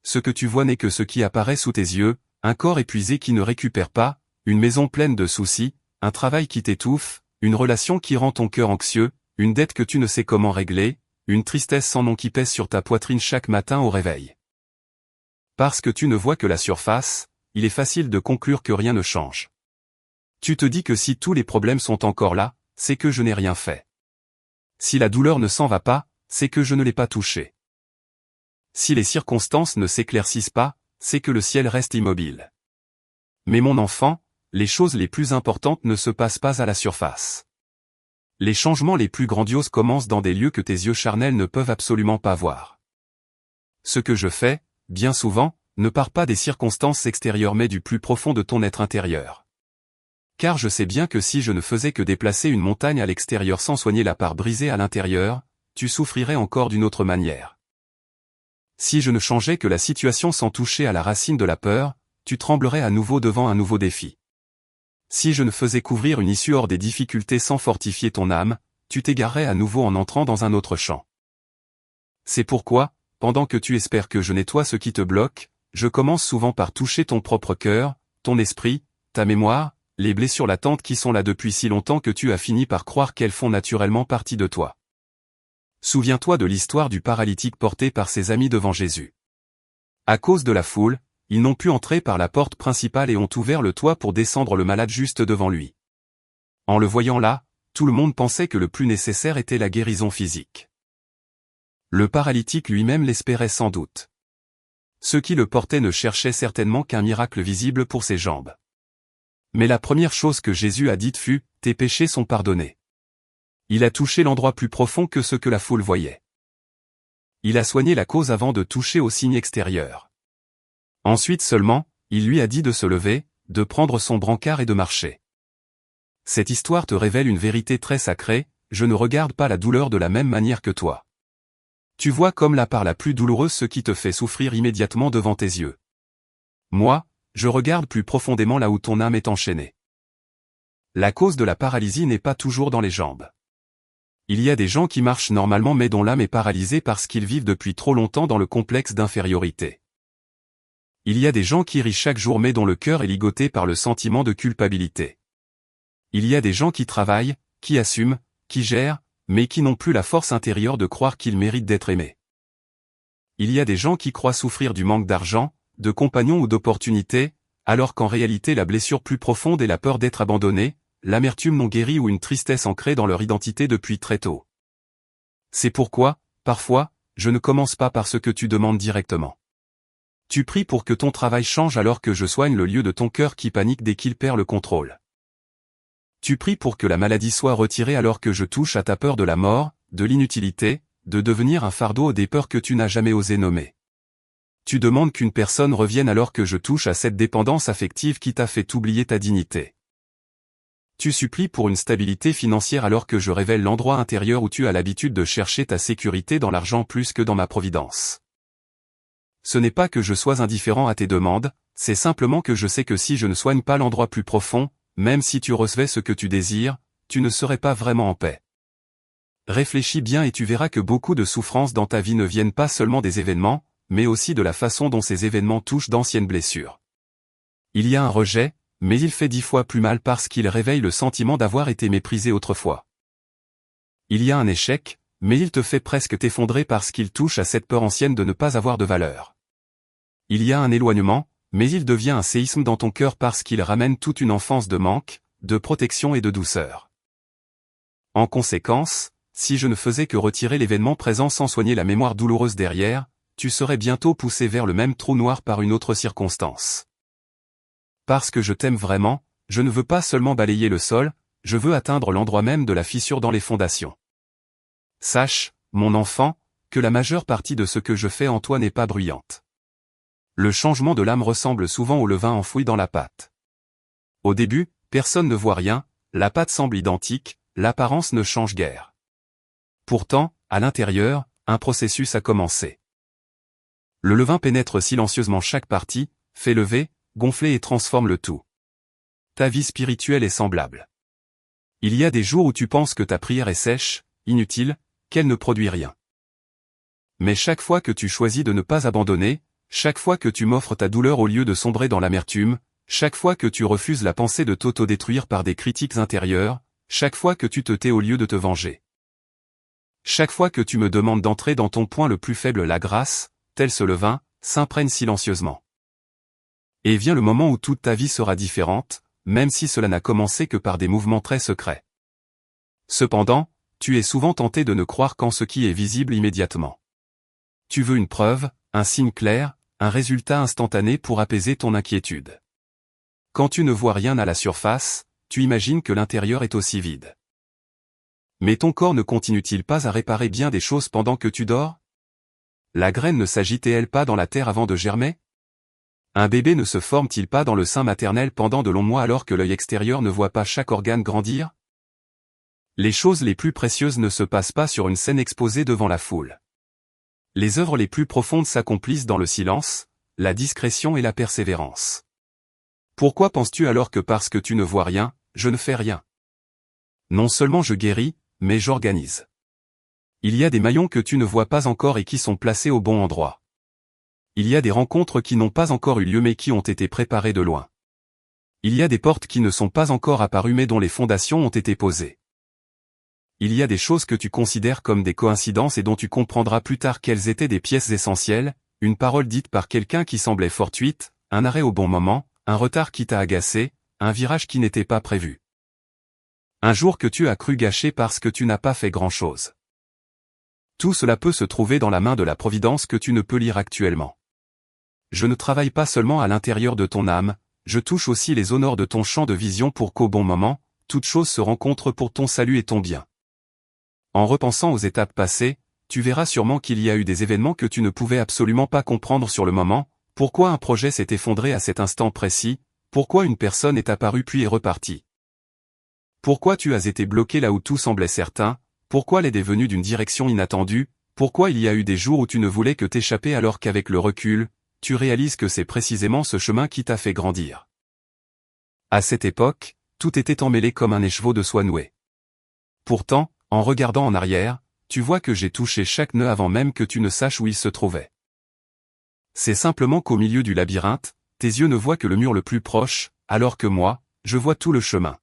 Ce que tu vois n'est que ce qui apparaît sous tes yeux, un corps épuisé qui ne récupère pas, une maison pleine de soucis, un travail qui t'étouffe, une relation qui rend ton cœur anxieux, une dette que tu ne sais comment régler, une tristesse sans nom qui pèse sur ta poitrine chaque matin au réveil. Parce que tu ne vois que la surface, il est facile de conclure que rien ne change. Tu te dis que si tous les problèmes sont encore là, c'est que je n'ai rien fait. Si la douleur ne s'en va pas, c'est que je ne l'ai pas touchée. Si les circonstances ne s'éclaircissent pas, c'est que le ciel reste immobile. Mais mon enfant, les choses les plus importantes ne se passent pas à la surface. Les changements les plus grandioses commencent dans des lieux que tes yeux charnels ne peuvent absolument pas voir. Ce que je fais, bien souvent, ne part pas des circonstances extérieures mais du plus profond de ton être intérieur. Car je sais bien que si je ne faisais que déplacer une montagne à l'extérieur sans soigner la part brisée à l'intérieur, tu souffrirais encore d'une autre manière. Si je ne changeais que la situation sans toucher à la racine de la peur, tu tremblerais à nouveau devant un nouveau défi. Si je ne faisais qu'ouvrir une issue hors des difficultés sans fortifier ton âme, tu t'égarerais à nouveau en entrant dans un autre champ. C'est pourquoi, pendant que tu espères que je nettoie ce qui te bloque, je commence souvent par toucher ton propre cœur, ton esprit, ta mémoire, les blessures latentes qui sont là depuis si longtemps que tu as fini par croire qu'elles font naturellement partie de toi. Souviens-toi de l'histoire du paralytique porté par ses amis devant Jésus. À cause de la foule, ils n'ont pu entrer par la porte principale et ont ouvert le toit pour descendre le malade juste devant lui. En le voyant là, tout le monde pensait que le plus nécessaire était la guérison physique. Le paralytique lui-même l'espérait sans doute. Ceux qui le portaient ne cherchaient certainement qu'un miracle visible pour ses jambes. Mais la première chose que Jésus a dite fut « Tes péchés sont pardonnés ». Il a touché l'endroit plus profond que ce que la foule voyait. Il a soigné la cause avant de toucher au signe extérieur. Ensuite seulement, il lui a dit de se lever, de prendre son brancard et de marcher. Cette histoire te révèle une vérité très sacrée, je ne regarde pas la douleur de la même manière que toi. Tu vois comme la part la plus douloureuse ce qui te fait souffrir immédiatement devant tes yeux. Moi, je regarde plus profondément là où ton âme est enchaînée. La cause de la paralysie n'est pas toujours dans les jambes. Il y a des gens qui marchent normalement mais dont l'âme est paralysée parce qu'ils vivent depuis trop longtemps dans le complexe d'infériorité. Il y a des gens qui rient chaque jour mais dont le cœur est ligoté par le sentiment de culpabilité. Il y a des gens qui travaillent, qui assument, qui gèrent, mais qui n'ont plus la force intérieure de croire qu'ils méritent d'être aimés. Il y a des gens qui croient souffrir du manque d'argent, de compagnons ou d'opportunités, alors qu'en réalité la blessure plus profonde est la peur d'être abandonné, l'amertume non guérie ou une tristesse ancrée dans leur identité depuis très tôt. C'est pourquoi, parfois, je ne commence pas par ce que tu demandes directement. Tu pries pour que ton travail change alors que je soigne le lieu de ton cœur qui panique dès qu'il perd le contrôle. Tu pries pour que la maladie soit retirée alors que je touche à ta peur de la mort, de l'inutilité, de devenir un fardeau des peurs que tu n'as jamais osé nommer. Tu demandes qu'une personne revienne alors que je touche à cette dépendance affective qui t'a fait oublier ta dignité. Tu supplies pour une stabilité financière alors que je révèle l'endroit intérieur où tu as l'habitude de chercher ta sécurité dans l'argent plus que dans ma providence. Ce n'est pas que je sois indifférent à tes demandes, c'est simplement que je sais que si je ne soigne pas l'endroit plus profond, même si tu recevais ce que tu désires, tu ne serais pas vraiment en paix. Réfléchis bien et tu verras que beaucoup de souffrances dans ta vie ne viennent pas seulement des événements, mais aussi de la façon dont ces événements touchent d'anciennes blessures. Il y a un rejet, mais il fait 10 fois plus mal parce qu'il réveille le sentiment d'avoir été méprisé autrefois. Il y a un échec, mais il te fait presque t'effondrer parce qu'il touche à cette peur ancienne de ne pas avoir de valeur. Il y a un éloignement, mais il devient un séisme dans ton cœur parce qu'il ramène toute une enfance de manque, de protection et de douceur. En conséquence, si je ne faisais que retirer l'événement présent sans soigner la mémoire douloureuse derrière, tu serais bientôt poussé vers le même trou noir par une autre circonstance. Parce que je t'aime vraiment, je ne veux pas seulement balayer le sol, je veux atteindre l'endroit même de la fissure dans les fondations. Sache, mon enfant, que la majeure partie de ce que je fais en toi n'est pas bruyante. Le changement de l'âme ressemble souvent au levain enfoui dans la pâte. Au début, personne ne voit rien, la pâte semble identique, l'apparence ne change guère. Pourtant, à l'intérieur, un processus a commencé. Le levain pénètre silencieusement chaque partie, fait lever, gonfler et transforme le tout. Ta vie spirituelle est semblable. Il y a des jours où tu penses que ta prière est sèche, inutile, qu'elle ne produit rien. Mais chaque fois que tu choisis de ne pas abandonner, chaque fois que tu m'offres ta douleur au lieu de sombrer dans l'amertume, chaque fois que tu refuses la pensée de t'auto-détruire par des critiques intérieures, chaque fois que tu te tais au lieu de te venger. Chaque fois que tu me demandes d'entrer dans ton point le plus faible la grâce, tel ce levain, s'imprègne silencieusement. Et vient le moment où toute ta vie sera différente, même si cela n'a commencé que par des mouvements très secrets. Cependant, tu es souvent tenté de ne croire qu'en ce qui est visible immédiatement. Tu veux une preuve, un signe clair, un résultat instantané pour apaiser ton inquiétude. Quand tu ne vois rien à la surface, tu imagines que l'intérieur est aussi vide. Mais ton corps ne continue-t-il pas à réparer bien des choses pendant que tu dors? La graine ne s'agitait-elle pas dans la terre avant de germer? Un bébé ne se forme-t-il pas dans le sein maternel pendant de longs mois alors que l'œil extérieur ne voit pas chaque organe grandir? Les choses les plus précieuses ne se passent pas sur une scène exposée devant la foule. Les œuvres les plus profondes s'accomplissent dans le silence, la discrétion et la persévérance. Pourquoi penses-tu alors que parce que tu ne vois rien, je ne fais rien? Non seulement je guéris, mais j'organise. Il y a des maillons que tu ne vois pas encore et qui sont placés au bon endroit. Il y a des rencontres qui n'ont pas encore eu lieu mais qui ont été préparées de loin. Il y a des portes qui ne sont pas encore apparues mais dont les fondations ont été posées. Il y a des choses que tu considères comme des coïncidences et dont tu comprendras plus tard qu'elles étaient des pièces essentielles, une parole dite par quelqu'un qui semblait fortuite, un arrêt au bon moment, un retard qui t'a agacé, un virage qui n'était pas prévu. Un jour que tu as cru gâché parce que tu n'as pas fait grand-chose. Tout cela peut se trouver dans la main de la providence que tu ne peux lire actuellement. Je ne travaille pas seulement à l'intérieur de ton âme, je touche aussi les honneurs de ton champ de vision pour qu'au bon moment, toutes choses se rencontrent pour ton salut et ton bien. En repensant aux étapes passées, tu verras sûrement qu'il y a eu des événements que tu ne pouvais absolument pas comprendre sur le moment, pourquoi un projet s'est effondré à cet instant précis, pourquoi une personne est apparue puis est repartie. Pourquoi tu as été bloqué là où tout semblait certain, pourquoi l'aide est venue d'une direction inattendue, pourquoi il y a eu des jours où tu ne voulais que t'échapper alors qu'avec le recul, tu réalises que c'est précisément ce chemin qui t'a fait grandir. À cette époque, tout était emmêlé comme un écheveau de soie noué. Pourtant, en regardant en arrière, tu vois que j'ai touché chaque nœud avant même que tu ne saches où il se trouvait. C'est simplement qu'au milieu du labyrinthe, tes yeux ne voient que le mur le plus proche, alors que moi, je vois tout le chemin.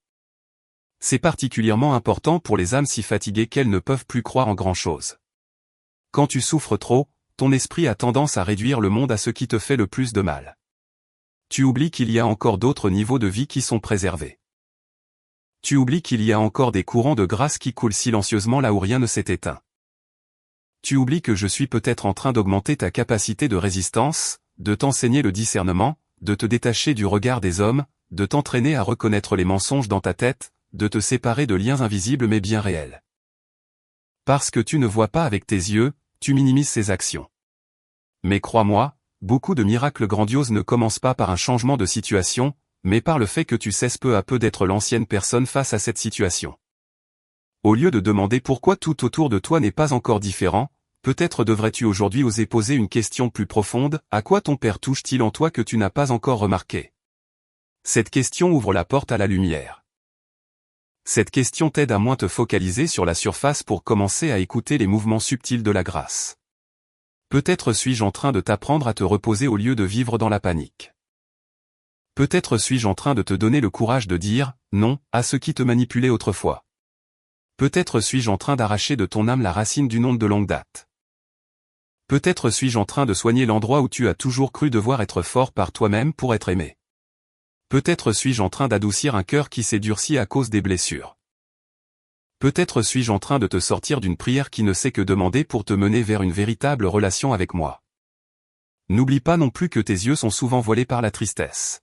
C'est particulièrement important pour les âmes si fatiguées qu'elles ne peuvent plus croire en grand-chose. Quand tu souffres trop, ton esprit a tendance à réduire le monde à ce qui te fait le plus de mal. Tu oublies qu'il y a encore d'autres niveaux de vie qui sont préservés. Tu oublies qu'il y a encore des courants de grâce qui coulent silencieusement là où rien ne s'est éteint. Tu oublies que je suis peut-être en train d'augmenter ta capacité de résistance, de t'enseigner le discernement, de te détacher du regard des hommes, de t'entraîner à reconnaître les mensonges dans ta tête, de te séparer de liens invisibles mais bien réels. Parce que tu ne vois pas avec tes yeux, tu minimises ces actions. Mais crois-moi, beaucoup de miracles grandioses ne commencent pas par un changement de situation, mais par le fait que tu cesses peu à peu d'être l'ancienne personne face à cette situation. Au lieu de demander pourquoi tout autour de toi n'est pas encore différent, peut-être devrais-tu aujourd'hui oser poser une question plus profonde, à quoi ton père touche-t-il en toi que tu n'as pas encore remarqué? Cette question ouvre la porte à la lumière. Cette question t'aide à moins te focaliser sur la surface pour commencer à écouter les mouvements subtils de la grâce. Peut-être suis-je en train de t'apprendre à te reposer au lieu de vivre dans la panique. Peut-être suis-je en train de te donner le courage de dire « non » à ce qui te manipulait autrefois. Peut-être suis-je en train d'arracher de ton âme la racine d'une onde de longue date. Peut-être suis-je en train de soigner l'endroit où tu as toujours cru devoir être fort par toi-même pour être aimé. Peut-être suis-je en train d'adoucir un cœur qui s'est durci à cause des blessures. Peut-être suis-je en train de te sortir d'une prière qui ne sait que demander pour te mener vers une véritable relation avec moi. N'oublie pas non plus que tes yeux sont souvent voilés par la tristesse.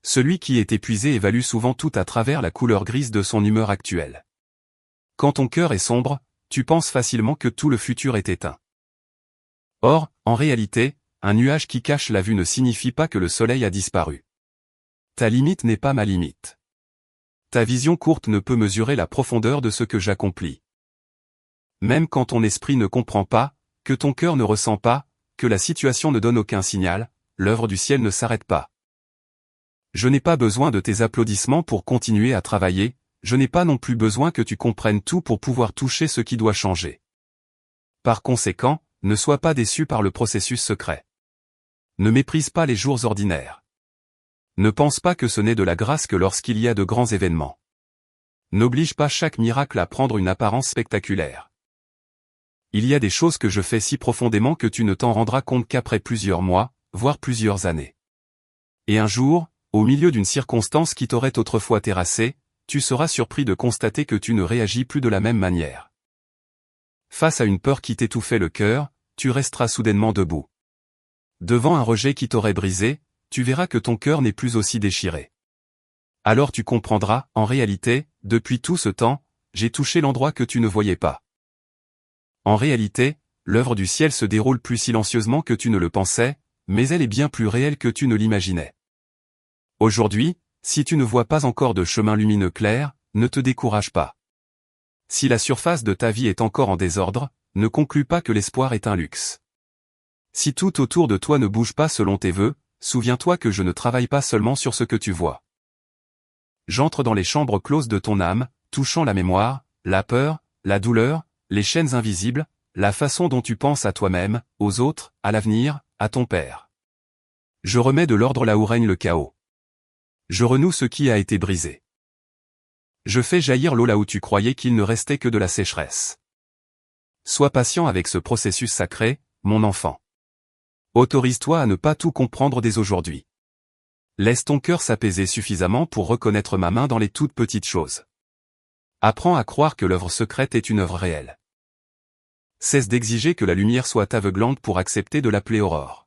Celui qui est épuisé évalue souvent tout à travers la couleur grise de son humeur actuelle. Quand ton cœur est sombre, tu penses facilement que tout le futur est éteint. Or, en réalité, un nuage qui cache la vue ne signifie pas que le soleil a disparu. Ta limite n'est pas ma limite. Ta vision courte ne peut mesurer la profondeur de ce que j'accomplis. Même quand ton esprit ne comprend pas, que ton cœur ne ressent pas, que la situation ne donne aucun signal, l'œuvre du ciel ne s'arrête pas. Je n'ai pas besoin de tes applaudissements pour continuer à travailler, je n'ai pas non plus besoin que tu comprennes tout pour pouvoir toucher ce qui doit changer. Par conséquent, ne sois pas déçu par le processus secret. Ne méprise pas les jours ordinaires. Ne pense pas que ce n'est de la grâce que lorsqu'il y a de grands événements. N'oblige pas chaque miracle à prendre une apparence spectaculaire. Il y a des choses que je fais si profondément que tu ne t'en rendras compte qu'après plusieurs mois, voire plusieurs années. Et un jour, au milieu d'une circonstance qui t'aurait autrefois terrassé, tu seras surpris de constater que tu ne réagis plus de la même manière. Face à une peur qui t'étouffait le cœur, tu resteras soudainement debout. Devant un rejet qui t'aurait brisé, tu verras que ton cœur n'est plus aussi déchiré. Alors tu comprendras, en réalité, depuis tout ce temps, j'ai touché l'endroit que tu ne voyais pas. En réalité, l'œuvre du ciel se déroule plus silencieusement que tu ne le pensais, mais elle est bien plus réelle que tu ne l'imaginais. Aujourd'hui, si tu ne vois pas encore de chemin lumineux clair, ne te décourage pas. Si la surface de ta vie est encore en désordre, ne conclus pas que l'espoir est un luxe. Si tout autour de toi ne bouge pas selon tes vœux, souviens-toi que je ne travaille pas seulement sur ce que tu vois. J'entre dans les chambres closes de ton âme, touchant la mémoire, la peur, la douleur, les chaînes invisibles, la façon dont tu penses à toi-même, aux autres, à l'avenir, à ton père. Je remets de l'ordre là où règne le chaos. Je renoue ce qui a été brisé. Je fais jaillir l'eau là où tu croyais qu'il ne restait que de la sécheresse. Sois patient avec ce processus sacré, mon enfant. Autorise-toi à ne pas tout comprendre dès aujourd'hui. Laisse ton cœur s'apaiser suffisamment pour reconnaître ma main dans les toutes petites choses. Apprends à croire que l'œuvre secrète est une œuvre réelle. Cesse d'exiger que la lumière soit aveuglante pour accepter de l'appeler aurore.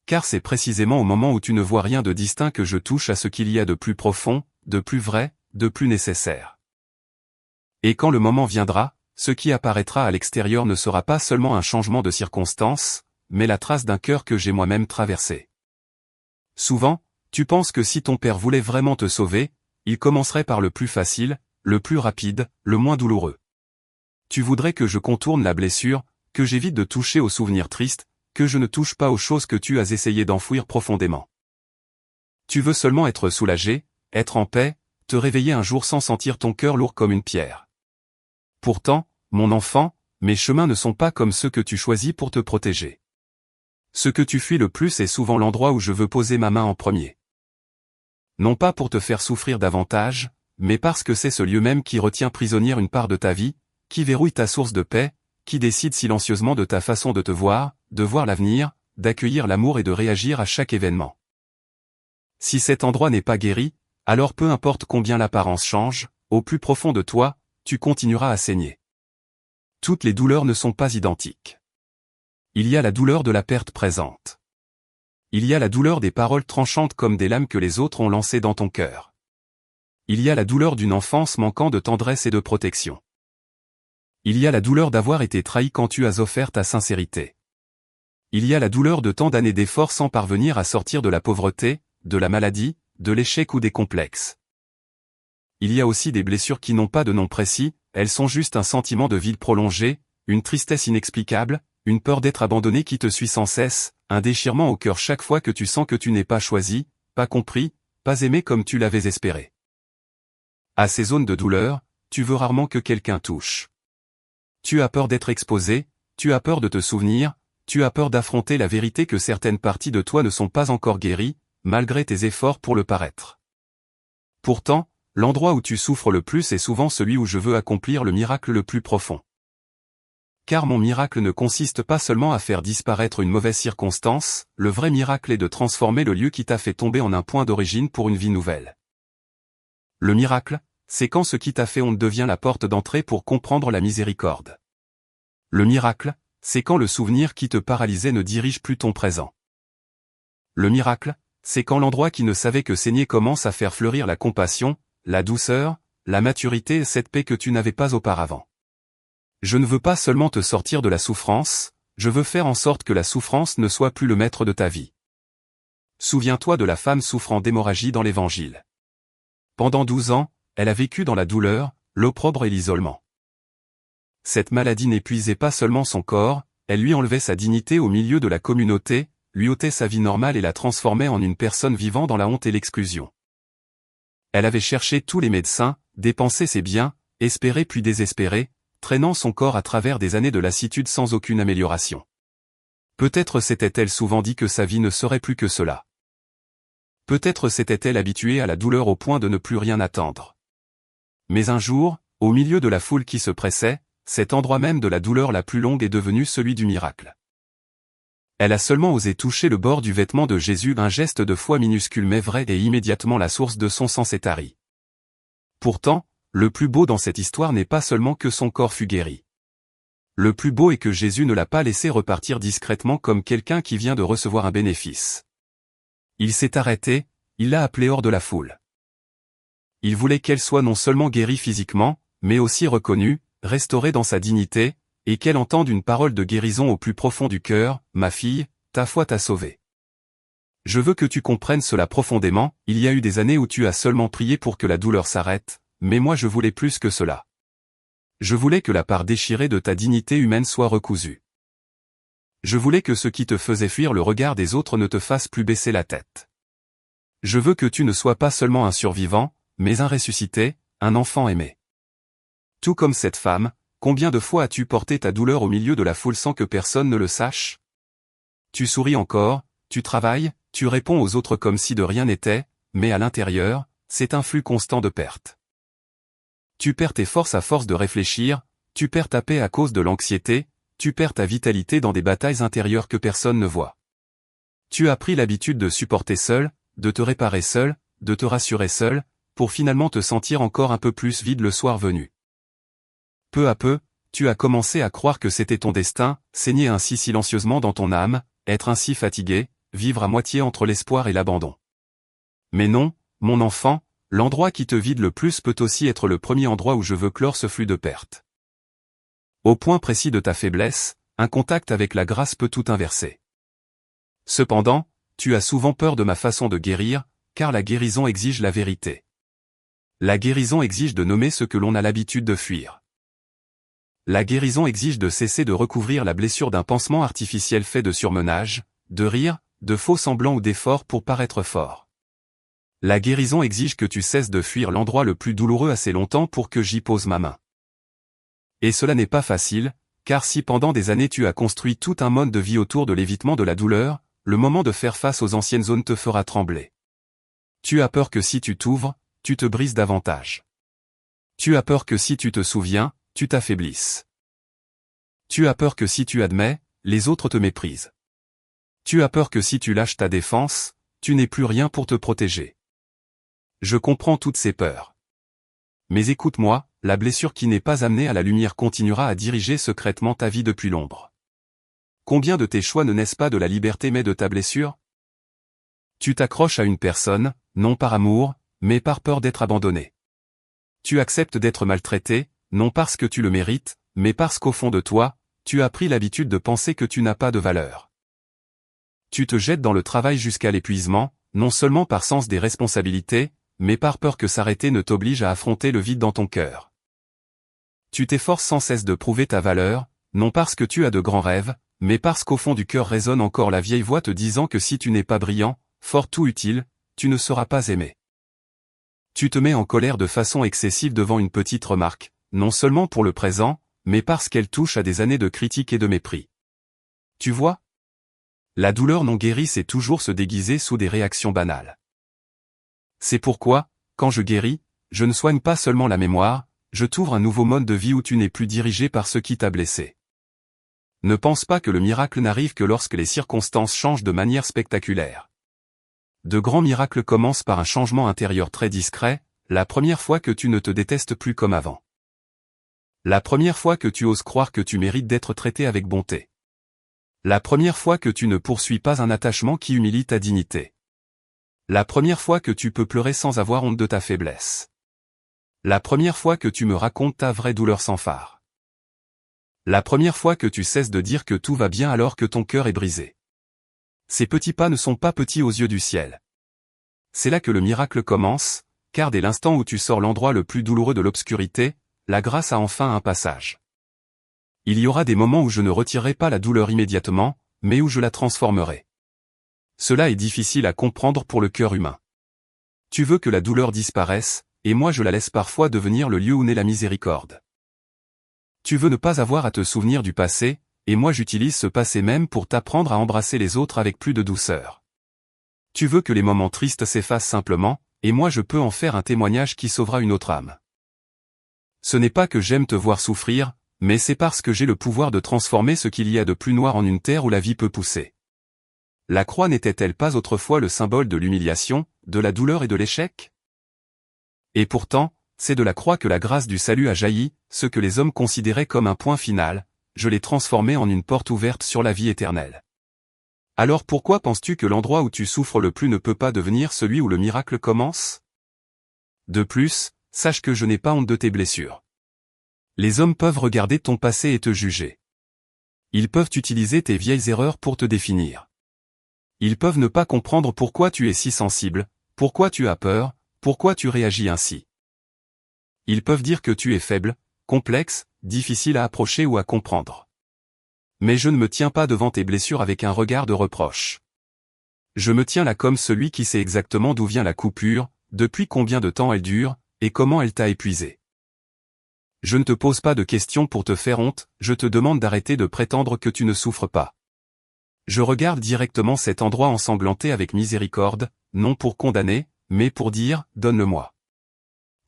Car c'est précisément au moment où tu ne vois rien de distinct que je touche à ce qu'il y a de plus profond, de plus vrai, de plus nécessaire. Et quand le moment viendra, ce qui apparaîtra à l'extérieur ne sera pas seulement un changement de circonstance, mais la trace d'un cœur que j'ai moi-même traversé. Souvent, tu penses que si ton père voulait vraiment te sauver, il commencerait par le plus facile, le plus rapide, le moins douloureux. Tu voudrais que je contourne la blessure, que j'évite de toucher aux souvenirs tristes, que je ne touche pas aux choses que tu as essayé d'enfouir profondément. Tu veux seulement être soulagé, être en paix, te réveiller un jour sans sentir ton cœur lourd comme une pierre. Pourtant, mon enfant, mes chemins ne sont pas comme ceux que tu choisis pour te protéger. Ce que tu fuis le plus est souvent l'endroit où je veux poser ma main en premier. Non pas pour te faire souffrir davantage, mais parce que c'est ce lieu même qui retient prisonnière une part de ta vie, qui verrouille ta source de paix, qui décide silencieusement de ta façon de te voir, de voir l'avenir, d'accueillir l'amour et de réagir à chaque événement. Si cet endroit n'est pas guéri, alors peu importe combien l'apparence change, au plus profond de toi, tu continueras à saigner. Toutes les douleurs ne sont pas identiques. Il y a la douleur de la perte présente. Il y a la douleur des paroles tranchantes comme des lames que les autres ont lancées dans ton cœur. Il y a la douleur d'une enfance manquant de tendresse et de protection. Il y a la douleur d'avoir été trahi quand tu as offert ta sincérité. Il y a la douleur de tant d'années d'efforts sans parvenir à sortir de la pauvreté, de la maladie, de l'échec ou des complexes. Il y a aussi des blessures qui n'ont pas de nom précis, elles sont juste un sentiment de vide prolongé, une tristesse inexplicable, une peur d'être abandonné qui te suit sans cesse, un déchirement au cœur chaque fois que tu sens que tu n'es pas choisi, pas compris, pas aimé comme tu l'avais espéré. À ces zones de douleur, tu veux rarement que quelqu'un touche. Tu as peur d'être exposé, tu as peur de te souvenir, tu as peur d'affronter la vérité que certaines parties de toi ne sont pas encore guéries, malgré tes efforts pour le paraître. Pourtant, l'endroit où tu souffres le plus est souvent celui où je veux accomplir le miracle le plus profond. Car mon miracle ne consiste pas seulement à faire disparaître une mauvaise circonstance, le vrai miracle est de transformer le lieu qui t'a fait tomber en un point d'origine pour une vie nouvelle. Le miracle, c'est quand ce qui t'a fait honte devient la porte d'entrée pour comprendre la miséricorde. Le miracle, c'est quand le souvenir qui te paralysait ne dirige plus ton présent. Le miracle, c'est quand l'endroit qui ne savait que saigner commence à faire fleurir la compassion, la douceur, la maturité et cette paix que tu n'avais pas auparavant. Je ne veux pas seulement te sortir de la souffrance, je veux faire en sorte que la souffrance ne soit plus le maître de ta vie. Souviens-toi de la femme souffrant d'hémorragie dans l'Évangile. Pendant 12 ans, elle a vécu dans la douleur, l'opprobre et l'isolement. Cette maladie n'épuisait pas seulement son corps, elle lui enlevait sa dignité au milieu de la communauté, lui ôtait sa vie normale et la transformait en une personne vivant dans la honte et l'exclusion. Elle avait cherché tous les médecins, dépensé ses biens, espéré puis désespéré, traînant son corps à travers des années de lassitude sans aucune amélioration. Peut-être s'était-elle souvent dit que sa vie ne serait plus que cela. Peut-être s'était-elle habituée à la douleur au point de ne plus rien attendre. Mais un jour, au milieu de la foule qui se pressait, cet endroit même de la douleur la plus longue est devenu celui du miracle. Elle a seulement osé toucher le bord du vêtement de Jésus, un geste de foi minuscule mais vrai, et immédiatement la source de son sang s'est tarie. Pourtant, le plus beau dans cette histoire n'est pas seulement que son corps fut guéri. Le plus beau est que Jésus ne l'a pas laissé repartir discrètement comme quelqu'un qui vient de recevoir un bénéfice. Il s'est arrêté, il l'a appelée hors de la foule. Il voulait qu'elle soit non seulement guérie physiquement, mais aussi reconnue, restaurée dans sa dignité, et qu'elle entende une parole de guérison au plus profond du cœur: « Ma fille, ta foi t'a sauvée. » Je veux que tu comprennes cela profondément. Il y a eu des années où tu as seulement prié pour que la douleur s'arrête, mais moi je voulais plus que cela. Je voulais que la part déchirée de ta dignité humaine soit recousue. Je voulais que ce qui te faisait fuir le regard des autres ne te fasse plus baisser la tête. Je veux que tu ne sois pas seulement un survivant, mais un ressuscité, un enfant aimé. Tout comme cette femme, combien de fois as-tu porté ta douleur au milieu de la foule sans que personne ne le sache? Tu souris encore, tu travailles, tu réponds aux autres comme si de rien n'était, mais à l'intérieur, c'est un flux constant de pertes. Tu perds tes forces à force de réfléchir, tu perds ta paix à cause de l'anxiété, tu perds ta vitalité dans des batailles intérieures que personne ne voit. Tu as pris l'habitude de supporter seul, de te réparer seul, de te rassurer seul, pour finalement te sentir encore un peu plus vide le soir venu. Peu à peu, tu as commencé à croire que c'était ton destin, saigner ainsi silencieusement dans ton âme, être ainsi fatigué, vivre à moitié entre l'espoir et l'abandon. Mais non, mon enfant, l'endroit qui te vide le plus peut aussi être le premier endroit où je veux clore ce flux de pertes. Au point précis de ta faiblesse, un contact avec la grâce peut tout inverser. Cependant, tu as souvent peur de ma façon de guérir, car la guérison exige la vérité. La guérison exige de nommer ce que l'on a l'habitude de fuir. La guérison exige de cesser de recouvrir la blessure d'un pansement artificiel fait de surmenage, de rire, de faux semblants ou d'efforts pour paraître fort. La guérison exige que tu cesses de fuir l'endroit le plus douloureux assez longtemps pour que j'y pose ma main. Et cela n'est pas facile, car si pendant des années tu as construit tout un mode de vie autour de l'évitement de la douleur, le moment de faire face aux anciennes zones te fera trembler. Tu as peur que si tu t'ouvres, tu te brises davantage. Tu as peur que si tu te souviens, tu t'affaiblisses. Tu as peur que si tu admets, les autres te méprisent. Tu as peur que si tu lâches ta défense, tu n'aies plus rien pour te protéger. Je comprends toutes ces peurs. Mais écoute-moi, la blessure qui n'est pas amenée à la lumière continuera à diriger secrètement ta vie depuis l'ombre. Combien de tes choix ne naissent pas de la liberté mais de ta blessure? Tu t'accroches à une personne, non par amour, mais par peur d'être abandonné. Tu acceptes d'être maltraité, non parce que tu le mérites, mais parce qu'au fond de toi, tu as pris l'habitude de penser que tu n'as pas de valeur. Tu te jettes dans le travail jusqu'à l'épuisement, non seulement par sens des responsabilités, mais par peur que s'arrêter ne t'oblige à affronter le vide dans ton cœur. Tu t'efforces sans cesse de prouver ta valeur, non parce que tu as de grands rêves, mais parce qu'au fond du cœur résonne encore la vieille voix te disant que si tu n'es pas brillant, fort ou utile, tu ne seras pas aimé. Tu te mets en colère de façon excessive devant une petite remarque, non seulement pour le présent, mais parce qu'elle touche à des années de critiques et de mépris. Tu vois? La douleur non guérie sait toujours se déguiser sous des réactions banales. C'est pourquoi, quand je guéris, je ne soigne pas seulement la mémoire, je t'ouvre un nouveau mode de vie où tu n'es plus dirigé par ce qui t'a blessé. Ne pense pas que le miracle n'arrive que lorsque les circonstances changent de manière spectaculaire. De grands miracles commencent par un changement intérieur très discret, la première fois que tu ne te détestes plus comme avant. La première fois que tu oses croire que tu mérites d'être traité avec bonté. La première fois que tu ne poursuis pas un attachement qui humilie ta dignité. La première fois que tu peux pleurer sans avoir honte de ta faiblesse. La première fois que tu me racontes ta vraie douleur sans phare. La première fois que tu cesses de dire que tout va bien alors que ton cœur est brisé. Ces petits pas ne sont pas petits aux yeux du ciel. C'est là que le miracle commence, car dès l'instant où tu sors l'endroit le plus douloureux de l'obscurité, la grâce a enfin un passage. Il y aura des moments où je ne retirerai pas la douleur immédiatement, mais où je la transformerai. Cela est difficile à comprendre pour le cœur humain. Tu veux que la douleur disparaisse, et moi je la laisse parfois devenir le lieu où naît la miséricorde. Tu veux ne pas avoir à te souvenir du passé, et moi j'utilise ce passé même pour t'apprendre à embrasser les autres avec plus de douceur. Tu veux que les moments tristes s'effacent simplement, et moi je peux en faire un témoignage qui sauvera une autre âme. Ce n'est pas que j'aime te voir souffrir, Mais c'est parce que j'ai le pouvoir de transformer ce qu'il y a de plus noir en une terre où la vie peut pousser. La croix n'était-elle pas autrefois le symbole de l'humiliation, de la douleur et de l'échec? Et pourtant, c'est de la croix que la grâce du salut a jailli, ce que les hommes considéraient comme un point final, je l'ai transformé en une porte ouverte sur la vie éternelle. Alors pourquoi penses-tu que l'endroit où tu souffres le plus ne peut pas devenir celui où le miracle commence? De plus, sache que je n'ai pas honte de tes blessures. Les hommes peuvent regarder ton passé et te juger. Ils peuvent utiliser tes vieilles erreurs pour te définir. Ils peuvent ne pas comprendre pourquoi tu es si sensible, pourquoi tu as peur, pourquoi tu réagis ainsi. Ils peuvent dire que tu es faible, complexe, difficile à approcher ou à comprendre. Mais je ne me tiens pas devant tes blessures avec un regard de reproche. Je me tiens là comme celui qui sait exactement d'où vient la coupure, depuis combien de temps elle dure, et comment elle t'a épuisé. Je ne te pose pas de questions pour te faire honte, je te demande d'arrêter de prétendre que tu ne souffres pas. Je regarde directement cet endroit ensanglanté avec miséricorde, non pour condamner, mais pour dire, donne-le-moi.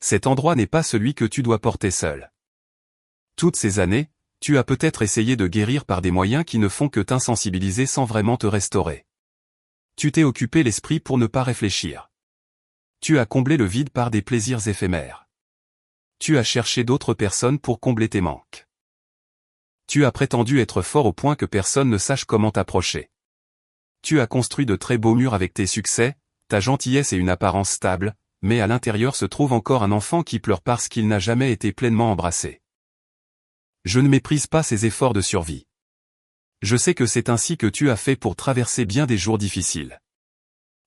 Cet endroit n'est pas celui que tu dois porter seul. Toutes ces années, tu as peut-être essayé de guérir par des moyens qui ne font que t'insensibiliser sans vraiment te restaurer. Tu t'es occupé l'esprit pour ne pas réfléchir. Tu as comblé le vide par des plaisirs éphémères. Tu as cherché d'autres personnes pour combler tes manques. Tu as prétendu être fort au point que personne ne sache comment t'approcher. Tu as construit de très beaux murs avec tes succès, ta gentillesse et une apparence stable, mais à l'intérieur se trouve encore un enfant qui pleure parce qu'il n'a jamais été pleinement embrassé. Je ne méprise pas ces efforts de survie. Je sais que c'est ainsi que tu as fait pour traverser bien des jours difficiles.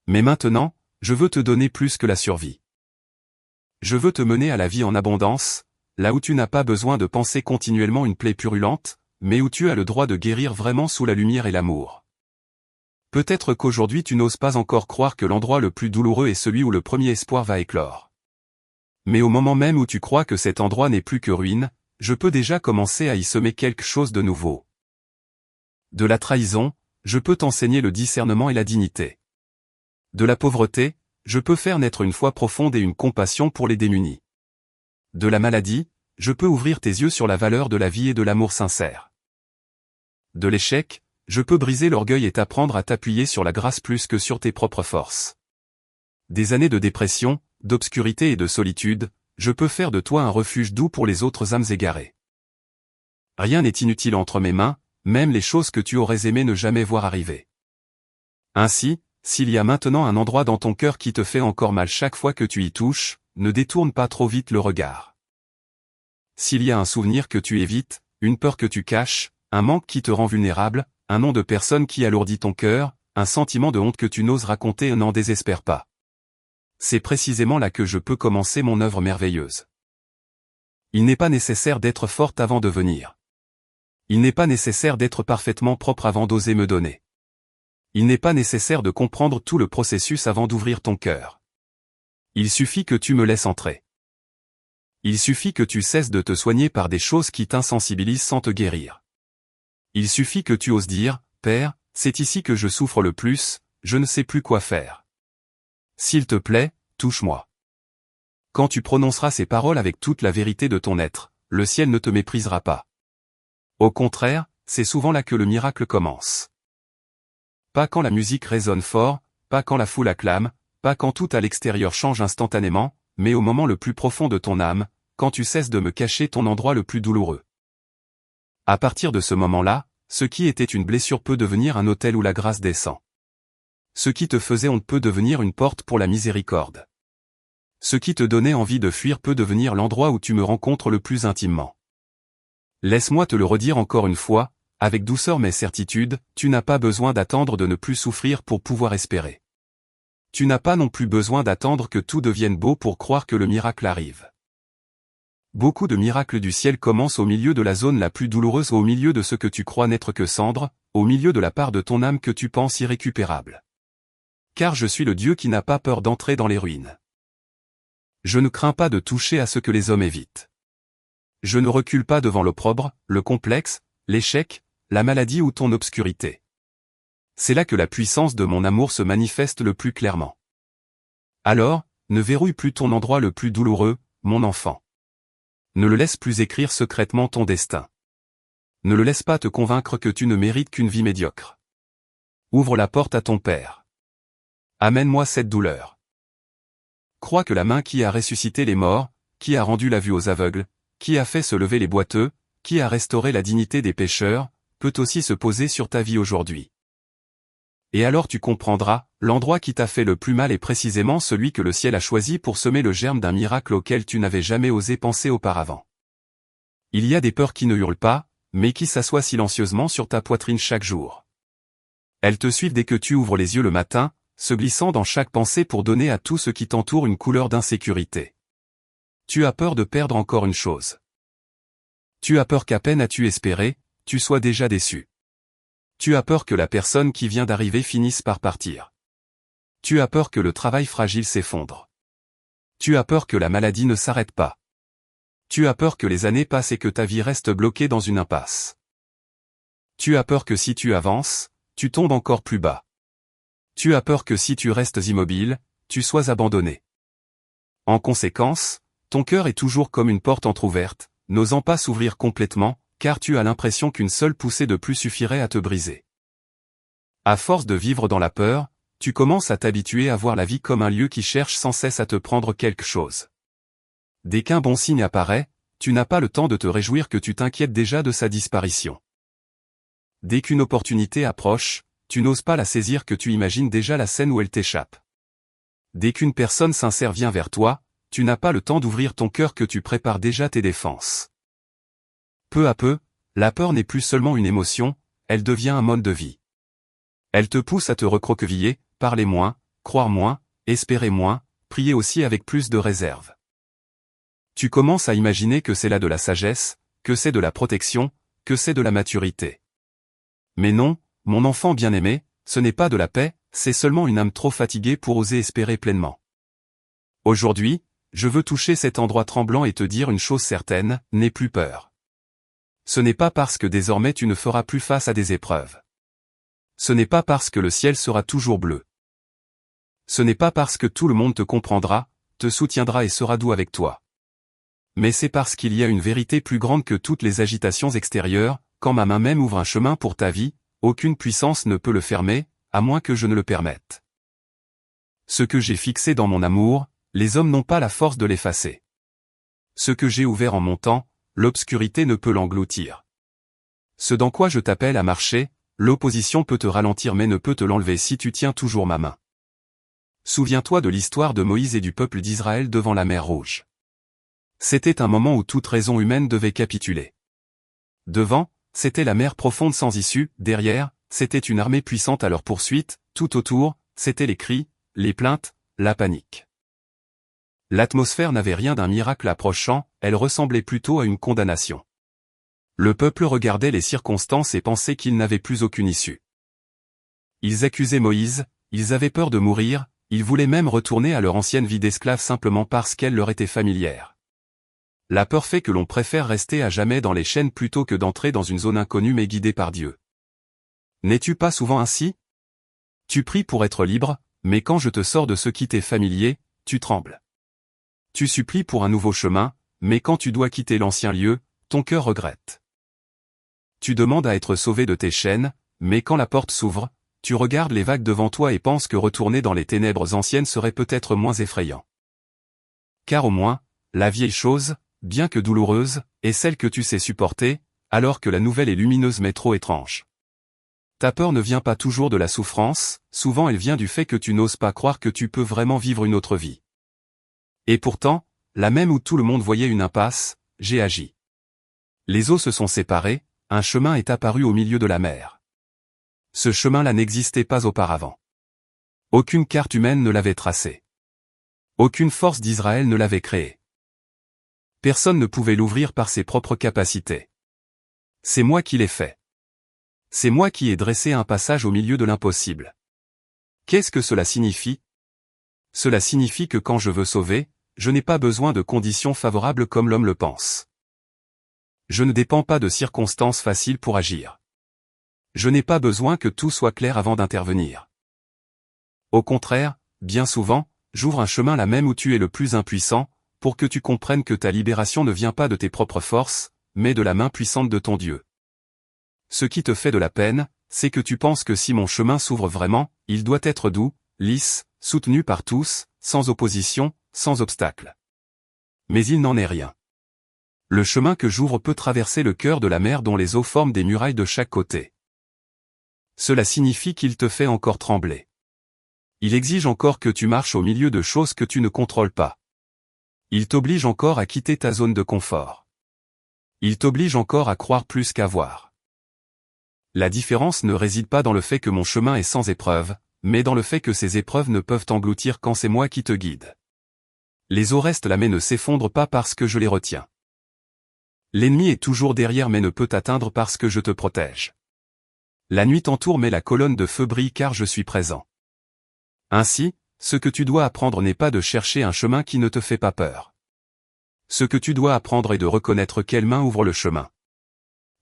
Mais maintenant, je veux te donner plus que la survie. Je veux te mener à la vie en abondance, là où tu n'as pas besoin de penser continuellement une plaie purulente, mais où tu as le droit de guérir vraiment sous la lumière et l'amour. Peut-être qu'aujourd'hui tu n'oses pas encore croire que l'endroit le plus douloureux est celui où le premier espoir va éclore. Mais au moment même où tu crois que cet endroit n'est plus que ruine, je peux déjà commencer à y semer quelque chose de nouveau. De la trahison, je peux t'enseigner le discernement et la dignité. De la pauvreté, je peux faire naître une foi profonde et une compassion pour les démunis. De la maladie, je peux ouvrir tes yeux sur la valeur de la vie et de l'amour sincère. De l'échec, je peux briser l'orgueil et t'apprendre à t'appuyer sur la grâce plus que sur tes propres forces. Des années de dépression, d'obscurité et de solitude, je peux faire de toi un refuge doux pour les autres âmes égarées. Rien n'est inutile entre mes mains, même les choses que tu aurais aimé ne jamais voir arriver. Ainsi, s'il y a maintenant un endroit dans ton cœur qui te fait encore mal chaque fois que tu y touches, ne détourne pas trop vite le regard. S'il y a un souvenir que tu évites, une peur que tu caches, un manque qui te rend vulnérable, un nom de personne qui alourdit ton cœur, un sentiment de honte que tu n'oses raconter, n'en désespère pas. C'est précisément là que je peux commencer mon œuvre merveilleuse. Il n'est pas nécessaire d'être forte avant de venir. Il n'est pas nécessaire d'être parfaitement propre avant d'oser me donner. Il n'est pas nécessaire de comprendre tout le processus avant d'ouvrir ton cœur. Il suffit que tu me laisses entrer. Il suffit que tu cesses de te soigner par des choses qui t'insensibilisent sans te guérir. Il suffit que tu oses dire, Père, c'est ici que je souffre le plus, je ne sais plus quoi faire. S'il te plaît, touche-moi. Quand tu prononceras ces paroles avec toute la vérité de ton être, le ciel ne te méprisera pas. Au contraire, c'est souvent là que le miracle commence. Pas quand la musique résonne fort, pas quand la foule acclame, pas quand tout à l'extérieur change instantanément, mais au moment le plus profond de ton âme, quand tu cesses de me cacher ton endroit le plus douloureux. À partir de ce moment-là, ce qui était une blessure peut devenir un autel où la grâce descend. Ce qui te faisait honte peut devenir une porte pour la miséricorde. Ce qui te donnait envie de fuir peut devenir l'endroit où tu me rencontres le plus intimement. Laisse-moi te le redire encore une fois, avec douceur mais certitude, tu n'as pas besoin d'attendre de ne plus souffrir pour pouvoir espérer. Tu n'as pas non plus besoin d'attendre que tout devienne beau pour croire que le miracle arrive. Beaucoup de miracles du ciel commencent au milieu de la zone la plus douloureuse, au milieu de ce que tu crois n'être que cendre, au milieu de la part de ton âme que tu penses irrécupérable. Car je suis le Dieu qui n'a pas peur d'entrer dans les ruines. Je ne crains pas de toucher à ce que les hommes évitent. Je ne recule pas devant l'opprobre, le complexe, l'échec, la maladie ou ton obscurité. C'est là que la puissance de mon amour se manifeste le plus clairement. Alors, ne verrouille plus ton endroit le plus douloureux, mon enfant. Ne le laisse plus écrire secrètement ton destin. Ne le laisse pas te convaincre que tu ne mérites qu'une vie médiocre. Ouvre la porte à ton Père. Amène-moi cette douleur. Crois que la main qui a ressuscité les morts, qui a rendu la vue aux aveugles, qui a fait se lever les boiteux, qui a restauré la dignité des pécheurs, peut aussi se poser sur ta vie aujourd'hui. Et alors tu comprendras, l'endroit qui t'a fait le plus mal est précisément celui que le ciel a choisi pour semer le germe d'un miracle auquel tu n'avais jamais osé penser auparavant. Il y a des peurs qui ne hurlent pas, mais qui s'assoient silencieusement sur ta poitrine chaque jour. Elles te suivent dès que tu ouvres les yeux le matin, se glissant dans chaque pensée pour donner à tout ce qui t'entoure une couleur d'insécurité. Tu as peur de perdre encore une chose. Tu as peur qu'à peine as-tu espéré, tu sois déjà déçu. Tu as peur que la personne qui vient d'arriver finisse par partir. Tu as peur que le travail fragile s'effondre. Tu as peur que la maladie ne s'arrête pas. Tu as peur que les années passent et que ta vie reste bloquée dans une impasse. Tu as peur que si tu avances, tu tombes encore plus bas. Tu as peur que si tu restes immobile, tu sois abandonné. En conséquence, ton cœur est toujours comme une porte entr'ouverte, n'osant pas s'ouvrir complètement, car tu as l'impression qu'une seule poussée de plus suffirait à te briser. À force de vivre dans la peur, tu commences à t'habituer à voir la vie comme un lieu qui cherche sans cesse à te prendre quelque chose. Dès qu'un bon signe apparaît, tu n'as pas le temps de te réjouir que tu t'inquiètes déjà de sa disparition. Dès qu'une opportunité approche, tu n'oses pas la saisir que tu imagines déjà la scène où elle t'échappe. Dès qu'une personne sincère vient vers toi, tu n'as pas le temps d'ouvrir ton cœur que tu prépares déjà tes défenses. Peu à peu, la peur n'est plus seulement une émotion, elle devient un mode de vie. Elle te pousse à te recroqueviller, parler moins, croire moins, espérer moins, prier aussi avec plus de réserve. Tu commences à imaginer que c'est là de la sagesse, que c'est de la protection, que c'est de la maturité. Mais non, mon enfant bien-aimé, ce n'est pas de la paix, c'est seulement une âme trop fatiguée pour oser espérer pleinement. Aujourd'hui, je veux toucher cet endroit tremblant et te dire une chose certaine, n'aie plus peur. Ce n'est pas parce que désormais tu ne feras plus face à des épreuves. Ce n'est pas parce que le ciel sera toujours bleu. Ce n'est pas parce que tout le monde te comprendra, te soutiendra et sera doux avec toi. Mais c'est parce qu'il y a une vérité plus grande que toutes les agitations extérieures, quand ma main même ouvre un chemin pour ta vie, aucune puissance ne peut le fermer, à moins que je ne le permette. Ce que j'ai fixé dans mon amour, les hommes n'ont pas la force de l'effacer. Ce que j'ai ouvert en mon temps, l'obscurité ne peut l'engloutir. Ce dans quoi je t'appelle à marcher, l'opposition peut te ralentir mais ne peut te l'enlever si tu tiens toujours ma main. Souviens-toi de l'histoire de Moïse et du peuple d'Israël devant la mer Rouge. C'était un moment où toute raison humaine devait capituler. Devant, c'était la mer profonde sans issue, derrière, c'était une armée puissante à leur poursuite, tout autour, c'étaient les cris, les plaintes, la panique. L'atmosphère n'avait rien d'un miracle approchant, elle ressemblait plutôt à une condamnation. Le peuple regardait les circonstances et pensait qu'il n'avait plus aucune issue. Ils accusaient Moïse, ils avaient peur de mourir, ils voulaient même retourner à leur ancienne vie d'esclave simplement parce qu'elle leur était familière. La peur fait que l'on préfère rester à jamais dans les chaînes plutôt que d'entrer dans une zone inconnue mais guidée par Dieu. N'es-tu pas souvent ainsi? Tu pries pour être libre, mais quand je te sors de ce qui t'est familier, tu trembles. Tu supplies pour un nouveau chemin, mais quand tu dois quitter l'ancien lieu, ton cœur regrette. Tu demandes à être sauvé de tes chaînes, mais quand la porte s'ouvre, tu regardes les vagues devant toi et penses que retourner dans les ténèbres anciennes serait peut-être moins effrayant. Car au moins, la vieille chose, bien que douloureuse, est celle que tu sais supporter, alors que la nouvelle est lumineuse mais trop étrange. Ta peur ne vient pas toujours de la souffrance, souvent elle vient du fait que tu n'oses pas croire que tu peux vraiment vivre une autre vie. Et pourtant, là même où tout le monde voyait une impasse, j'ai agi. Les eaux se sont séparées, un chemin est apparu au milieu de la mer. Ce chemin-là n'existait pas auparavant. Aucune carte humaine ne l'avait tracé. Aucune force d'Israël ne l'avait créé. Personne ne pouvait l'ouvrir par ses propres capacités. C'est moi qui l'ai fait. C'est moi qui ai dressé un passage au milieu de l'impossible. Qu'est-ce que cela signifie? Cela signifie que quand je veux sauver, je n'ai pas besoin de conditions favorables comme l'homme le pense. Je ne dépends pas de circonstances faciles pour agir. Je n'ai pas besoin que tout soit clair avant d'intervenir. Au contraire, bien souvent, j'ouvre un chemin là même où tu es le plus impuissant, pour que tu comprennes que ta libération ne vient pas de tes propres forces, mais de la main puissante de ton Dieu. Ce qui te fait de la peine, c'est que tu penses que si mon chemin s'ouvre vraiment, il doit être doux, lisse, soutenu par tous, sans opposition, sans obstacle. Mais il n'en est rien. Le chemin que j'ouvre peut traverser le cœur de la mer dont les eaux forment des murailles de chaque côté. Cela signifie qu'il te fait encore trembler. Il exige encore que tu marches au milieu de choses que tu ne contrôles pas. Il t'oblige encore à quitter ta zone de confort. Il t'oblige encore à croire plus qu'à voir. La différence ne réside pas dans le fait que mon chemin est sans épreuves, mais dans le fait que ces épreuves ne peuvent t'engloutir quand c'est moi qui te guide. Les eaux restent là mais ne s'effondrent pas parce que je les retiens. L'ennemi est toujours derrière mais ne peut t'atteindre parce que je te protège. La nuit t'entoure mais la colonne de feu brille car je suis présent. Ainsi, ce que tu dois apprendre n'est pas de chercher un chemin qui ne te fait pas peur. Ce que tu dois apprendre est de reconnaître quelle main ouvre le chemin.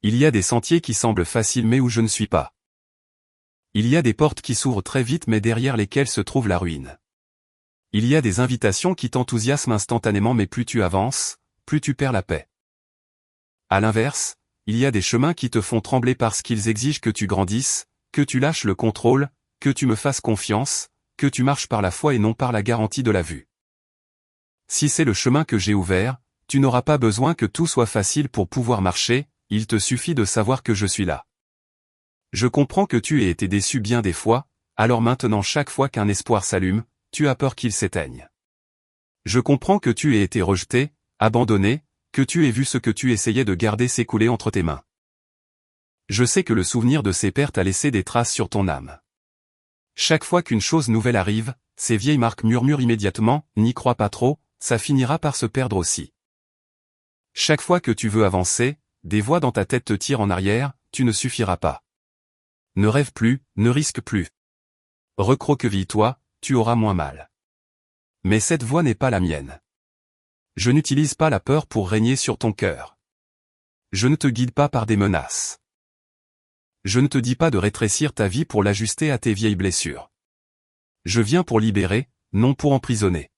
Il y a des sentiers qui semblent faciles mais où je ne suis pas. Il y a des portes qui s'ouvrent très vite mais derrière lesquelles se trouve la ruine. Il y a des invitations qui t'enthousiasment instantanément mais plus tu avances, plus tu perds la paix. À l'inverse, il y a des chemins qui te font trembler parce qu'ils exigent que tu grandisses, que tu lâches le contrôle, que tu me fasses confiance, que tu marches par la foi et non par la garantie de la vue. Si c'est le chemin que j'ai ouvert, tu n'auras pas besoin que tout soit facile pour pouvoir marcher, il te suffit de savoir que je suis là. Je comprends que tu aies été déçu bien des fois, alors maintenant chaque fois qu'un espoir s'allume, tu as peur qu'il s'éteigne. Je comprends que tu aies été rejeté, abandonné, que tu aies vu ce que tu essayais de garder s'écouler entre tes mains. Je sais que le souvenir de ces pertes a laissé des traces sur ton âme. Chaque fois qu'une chose nouvelle arrive, ces vieilles marques murmurent immédiatement, n'y crois pas trop, ça finira par se perdre aussi. Chaque fois que tu veux avancer, des voix dans ta tête te tirent en arrière, tu ne suffiras pas. Ne rêve plus, ne risque plus. Recroqueville-toi, tu auras moins mal. Mais cette voix n'est pas la mienne. Je n'utilise pas la peur pour régner sur ton cœur. Je ne te guide pas par des menaces. Je ne te dis pas de rétrécir ta vie pour l'ajuster à tes vieilles blessures. Je viens pour libérer, non pour emprisonner.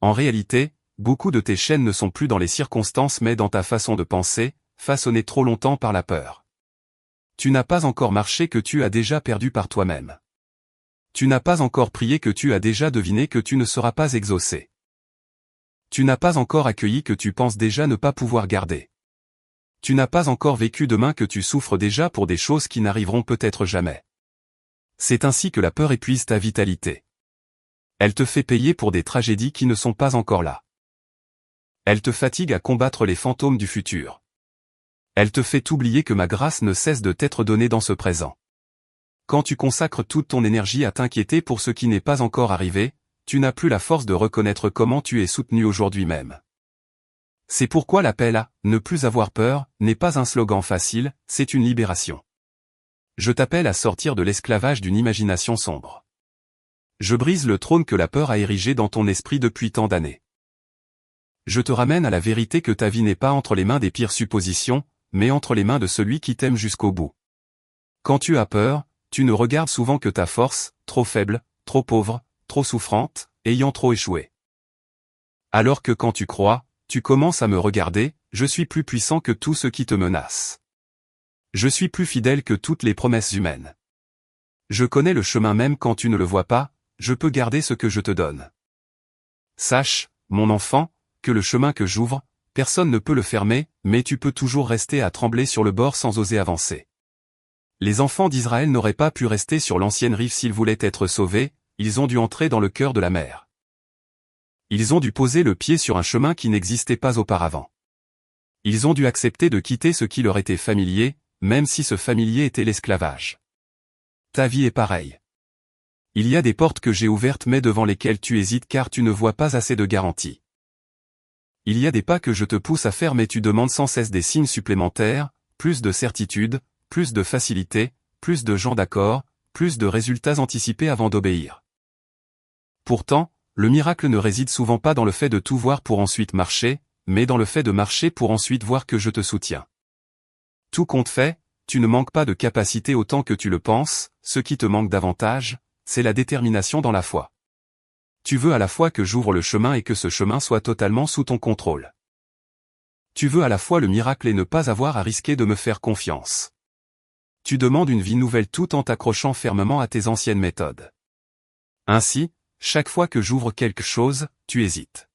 En réalité, beaucoup de tes chaînes ne sont plus dans les circonstances mais dans ta façon de penser, façonnée trop longtemps par la peur. Tu n'as pas encore marché que tu as déjà perdu par toi-même. Tu n'as pas encore prié que tu as déjà deviné que tu ne seras pas exaucé. Tu n'as pas encore accueilli que tu penses déjà ne pas pouvoir garder. Tu n'as pas encore vécu demain que tu souffres déjà pour des choses qui n'arriveront peut-être jamais. C'est ainsi que la peur épuise ta vitalité. Elle te fait payer pour des tragédies qui ne sont pas encore là. Elle te fatigue à combattre les fantômes du futur. Elle te fait oublier que ma grâce ne cesse de t'être donnée dans ce présent. Quand tu consacres toute ton énergie à t'inquiéter pour ce qui n'est pas encore arrivé, tu n'as plus la force de reconnaître comment tu es soutenu aujourd'hui même. C'est pourquoi l'appel à « ne plus avoir peur » n'est pas un slogan facile, c'est une libération. Je t'appelle à sortir de l'esclavage d'une imagination sombre. Je brise le trône que la peur a érigé dans ton esprit depuis tant d'années. Je te ramène à la vérité que ta vie n'est pas entre les mains des pires suppositions, mais entre les mains de celui qui t'aime jusqu'au bout. Quand tu as peur, tu ne regardes souvent que ta force, trop faible, trop pauvre, trop souffrante, ayant trop échoué. Alors que quand tu crois, tu commences à me regarder, je suis plus puissant que tout ce qui te menace. Je suis plus fidèle que toutes les promesses humaines. Je connais le chemin même quand tu ne le vois pas, je peux garder ce que je te donne. Sache, mon enfant, que le chemin que j'ouvre, personne ne peut le fermer, mais tu peux toujours rester à trembler sur le bord sans oser avancer. Les enfants d'Israël n'auraient pas pu rester sur l'ancienne rive s'ils voulaient être sauvés, ils ont dû entrer dans le cœur de la mer. Ils ont dû poser le pied sur un chemin qui n'existait pas auparavant. Ils ont dû accepter de quitter ce qui leur était familier, même si ce familier était l'esclavage. Ta vie est pareille. Il y a des portes que j'ai ouvertes mais devant lesquelles tu hésites car tu ne vois pas assez de garanties. Il y a des pas que je te pousse à faire mais tu demandes sans cesse des signes supplémentaires, plus de certitude, plus de facilité, plus de gens d'accord, plus de résultats anticipés avant d'obéir. Pourtant, le miracle ne réside souvent pas dans le fait de tout voir pour ensuite marcher, mais dans le fait de marcher pour ensuite voir que je te soutiens. Tout compte fait, tu ne manques pas de capacité autant que tu le penses, ce qui te manque davantage, c'est la détermination dans la foi. Tu veux à la fois que j'ouvre le chemin et que ce chemin soit totalement sous ton contrôle. Tu veux à la fois le miracle et ne pas avoir à risquer de me faire confiance. Tu demandes une vie nouvelle tout en t'accrochant fermement à tes anciennes méthodes. Ainsi, chaque fois que j'ouvre quelque chose, tu hésites.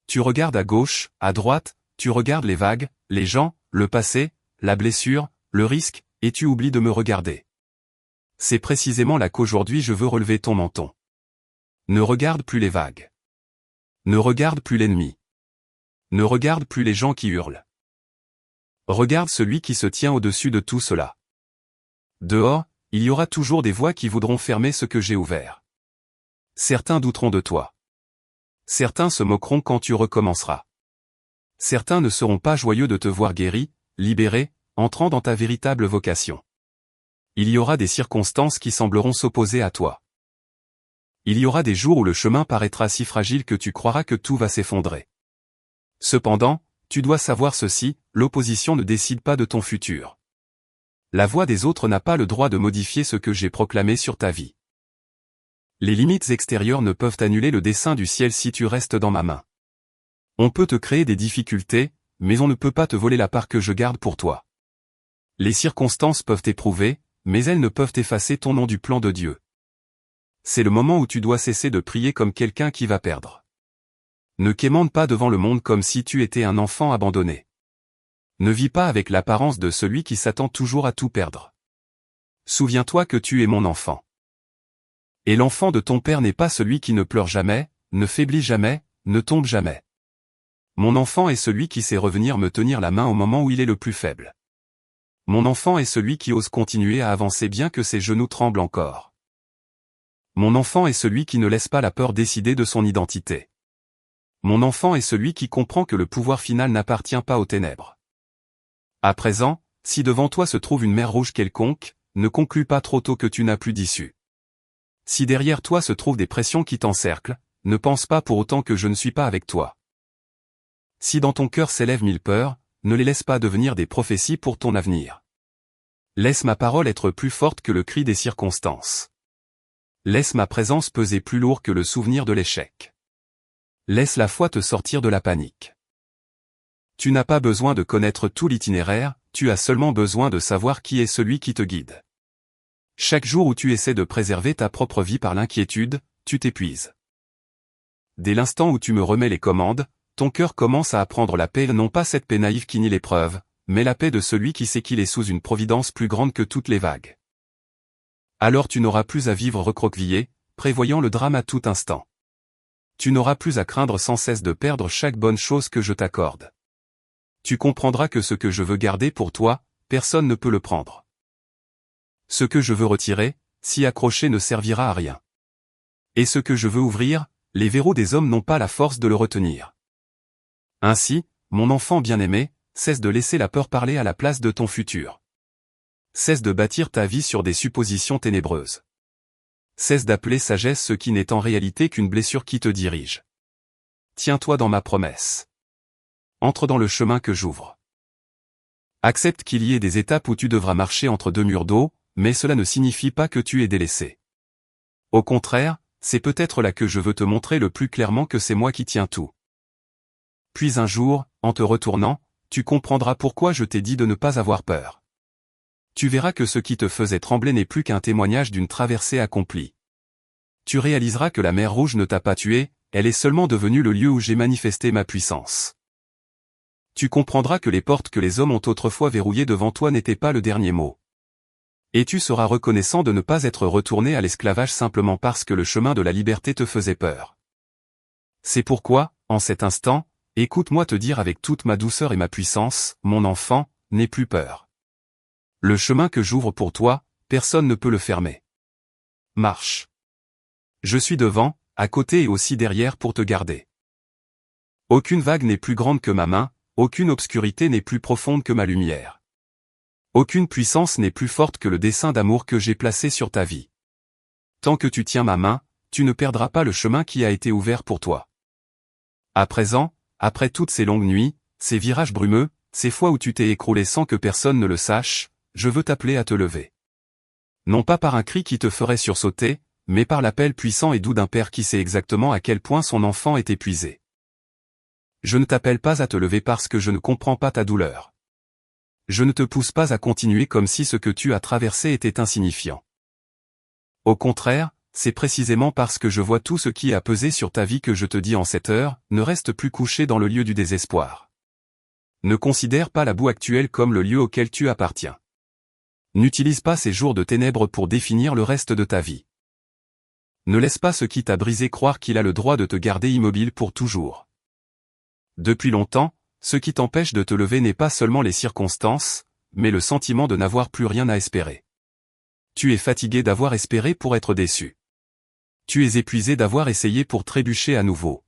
Tu regardes à gauche, à droite, tu regardes les vagues, les gens, le passé, la blessure, le risque, et tu oublies de me regarder. C'est précisément là qu'aujourd'hui je veux relever ton menton. Ne regarde plus les vagues. Ne regarde plus l'ennemi. Ne regarde plus les gens qui hurlent. Regarde celui qui se tient au-dessus de tout cela. Dehors, il y aura toujours des voix qui voudront fermer ce que j'ai ouvert. Certains douteront de toi. Certains se moqueront quand tu recommenceras. Certains ne seront pas joyeux de te voir guéri, libéré, entrant dans ta véritable vocation. Il y aura des circonstances qui sembleront s'opposer à toi. Il y aura des jours où le chemin paraîtra si fragile que tu croiras que tout va s'effondrer. Cependant, tu dois savoir ceci, l'opposition ne décide pas de ton futur. La voix des autres n'a pas le droit de modifier ce que j'ai proclamé sur ta vie. Les limites extérieures ne peuvent annuler le dessein du ciel si tu restes dans ma main. On peut te créer des difficultés, mais on ne peut pas te voler la part que je garde pour toi. Les circonstances peuvent t'éprouver, mais elles ne peuvent effacer ton nom du plan de Dieu. C'est le moment où tu dois cesser de prier comme quelqu'un qui va perdre. Ne quémande pas devant le monde comme si tu étais un enfant abandonné. Ne vis pas avec l'apparence de celui qui s'attend toujours à tout perdre. Souviens-toi que tu es mon enfant. Et l'enfant de ton père n'est pas celui qui ne pleure jamais, ne faiblit jamais, ne tombe jamais. Mon enfant est celui qui sait revenir me tenir la main au moment où il est le plus faible. Mon enfant est celui qui ose continuer à avancer bien que ses genoux tremblent encore. Mon enfant est celui qui ne laisse pas la peur décider de son identité. Mon enfant est celui qui comprend que le pouvoir final n'appartient pas aux ténèbres. À présent, si devant toi se trouve une mer rouge quelconque, ne conclus pas trop tôt que tu n'as plus d'issue. Si derrière toi se trouvent des pressions qui t'encerclent, ne pense pas pour autant que je ne suis pas avec toi. Si dans ton cœur s'élèvent 1000 peurs, ne les laisse pas devenir des prophéties pour ton avenir. Laisse ma parole être plus forte que le cri des circonstances. Laisse ma présence peser plus lourd que le souvenir de l'échec. Laisse la foi te sortir de la panique. Tu n'as pas besoin de connaître tout l'itinéraire, tu as seulement besoin de savoir qui est celui qui te guide. Chaque jour où tu essaies de préserver ta propre vie par l'inquiétude, tu t'épuises. Dès l'instant où tu me remets les commandes, ton cœur commence à apprendre la paix, non pas cette paix naïve qui nie l'épreuve, mais la paix de celui qui sait qu'il est sous une providence plus grande que toutes les vagues. Alors tu n'auras plus à vivre recroquevillé, prévoyant le drame à tout instant. Tu n'auras plus à craindre sans cesse de perdre chaque bonne chose que je t'accorde. Tu comprendras que ce que je veux garder pour toi, personne ne peut le prendre. Ce que je veux retirer, s'y accrocher ne servira à rien. Et ce que je veux ouvrir, les verrous des hommes n'ont pas la force de le retenir. Ainsi, mon enfant bien-aimé, cesse de laisser la peur parler à la place de ton futur. Cesse de bâtir ta vie sur des suppositions ténébreuses. Cesse d'appeler sagesse ce qui n'est en réalité qu'une blessure qui te dirige. Tiens-toi dans ma promesse. Entre dans le chemin que j'ouvre. Accepte qu'il y ait des étapes où tu devras marcher entre deux murs d'eau, mais cela ne signifie pas que tu es délaissé. Au contraire, c'est peut-être là que je veux te montrer le plus clairement que c'est moi qui tiens tout. Puis un jour, en te retournant, tu comprendras pourquoi je t'ai dit de ne pas avoir peur. Tu verras que ce qui te faisait trembler n'est plus qu'un témoignage d'une traversée accomplie. Tu réaliseras que la mer Rouge ne t'a pas tué, elle est seulement devenue le lieu où j'ai manifesté ma puissance. Tu comprendras que les portes que les hommes ont autrefois verrouillées devant toi n'étaient pas le dernier mot. Et tu seras reconnaissant de ne pas être retourné à l'esclavage simplement parce que le chemin de la liberté te faisait peur. C'est pourquoi, en cet instant, écoute-moi te dire avec toute ma douceur et ma puissance, mon enfant, n'aie plus peur. Le chemin que j'ouvre pour toi, personne ne peut le fermer. Marche. Je suis devant, à côté et aussi derrière pour te garder. Aucune vague n'est plus grande que ma main, aucune obscurité n'est plus profonde que ma lumière. Aucune puissance n'est plus forte que le dessein d'amour que j'ai placé sur ta vie. Tant que tu tiens ma main, tu ne perdras pas le chemin qui a été ouvert pour toi. À présent, après toutes ces longues nuits, ces virages brumeux, ces fois où tu t'es écroulé sans que personne ne le sache, je veux t'appeler à te lever. Non pas par un cri qui te ferait sursauter, mais par l'appel puissant et doux d'un père qui sait exactement à quel point son enfant est épuisé. Je ne t'appelle pas à te lever parce que je ne comprends pas ta douleur. Je ne te pousse pas à continuer comme si ce que tu as traversé était insignifiant. Au contraire, c'est précisément parce que je vois tout ce qui a pesé sur ta vie que je te dis en cette heure, ne reste plus couché dans le lieu du désespoir. Ne considère pas la boue actuelle comme le lieu auquel tu appartiens. N'utilise pas ces jours de ténèbres pour définir le reste de ta vie. Ne laisse pas ce qui t'a brisé croire qu'il a le droit de te garder immobile pour toujours. Depuis longtemps, ce qui t'empêche de te lever n'est pas seulement les circonstances, mais le sentiment de n'avoir plus rien à espérer. Tu es fatigué d'avoir espéré pour être déçu. Tu es épuisé d'avoir essayé pour trébucher à nouveau.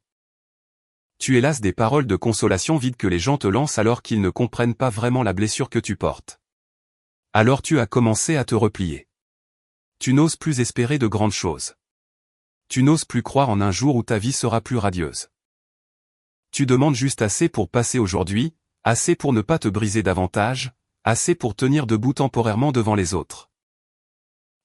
Tu es las des paroles de consolation vides que les gens te lancent alors qu'ils ne comprennent pas vraiment la blessure que tu portes. Alors tu as commencé à te replier. Tu n'oses plus espérer de grandes choses. Tu n'oses plus croire en un jour où ta vie sera plus radieuse. Tu demandes juste assez pour passer aujourd'hui, assez pour ne pas te briser davantage, assez pour tenir debout temporairement devant les autres.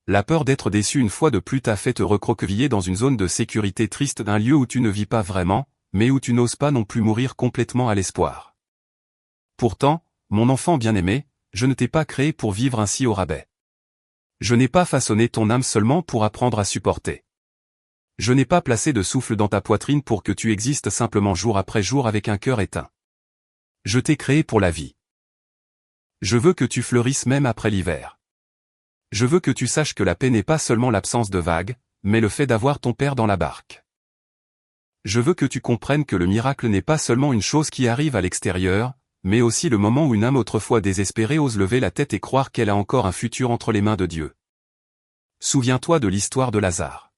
La peur d'être déçu une fois de plus t'a fait te recroqueviller dans une zone de sécurité triste d'un lieu où tu ne vis pas vraiment, mais où tu n'oses pas non plus mourir complètement à l'espoir. Pourtant, mon enfant bien-aimé, je ne t'ai pas créé pour vivre ainsi au rabais. Je n'ai pas façonné ton âme seulement pour apprendre à supporter. Je n'ai pas placé de souffle dans ta poitrine pour que tu existes simplement jour après jour avec un cœur éteint. Je t'ai créé pour la vie. Je veux que tu fleurisses même après l'hiver. Je veux que tu saches que la paix n'est pas seulement l'absence de vagues, mais le fait d'avoir ton père dans la barque. Je veux que tu comprennes que le miracle n'est pas seulement une chose qui arrive à l'extérieur, mais aussi le moment où une âme autrefois désespérée ose lever la tête et croire qu'elle a encore un futur entre les mains de Dieu. Souviens-toi de l'histoire de Lazare.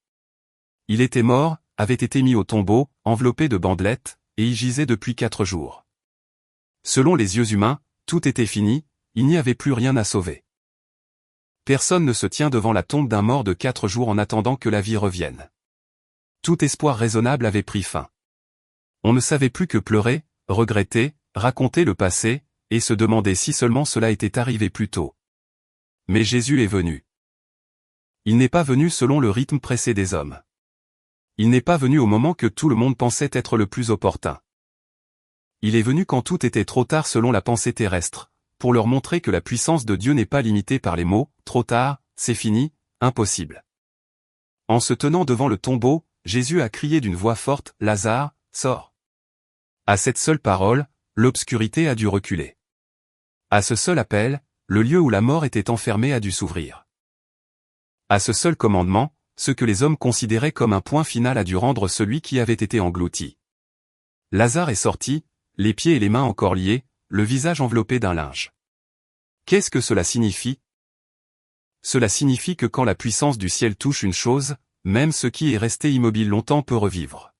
Il était mort, avait été mis au tombeau, enveloppé de bandelettes, et y gisait depuis 4 jours. Selon les yeux humains, tout était fini, il n'y avait plus rien à sauver. Personne ne se tient devant la tombe d'un mort de 4 jours en attendant que la vie revienne. Tout espoir raisonnable avait pris fin. On ne savait plus que pleurer, regretter, raconter le passé, et se demander si seulement cela était arrivé plus tôt. Mais Jésus est venu. Il n'est pas venu selon le rythme pressé des hommes. Il n'est pas venu au moment que tout le monde pensait être le plus opportun. Il est venu quand tout était trop tard selon la pensée terrestre, pour leur montrer que la puissance de Dieu n'est pas limitée par les mots « trop tard, c'est fini, impossible ». En se tenant devant le tombeau, Jésus a crié d'une voix forte « Lazare, sors !» À cette seule parole, l'obscurité a dû reculer. À ce seul appel, le lieu où la mort était enfermée a dû s'ouvrir. À ce seul commandement, ce que les hommes considéraient comme un point final a dû rendre celui qui avait été englouti. Lazare est sorti, les pieds et les mains encore liés, le visage enveloppé d'un linge. Qu'est-ce que cela signifie? Cela signifie que quand la puissance du ciel touche une chose, même ce qui est resté immobile longtemps peut revivre.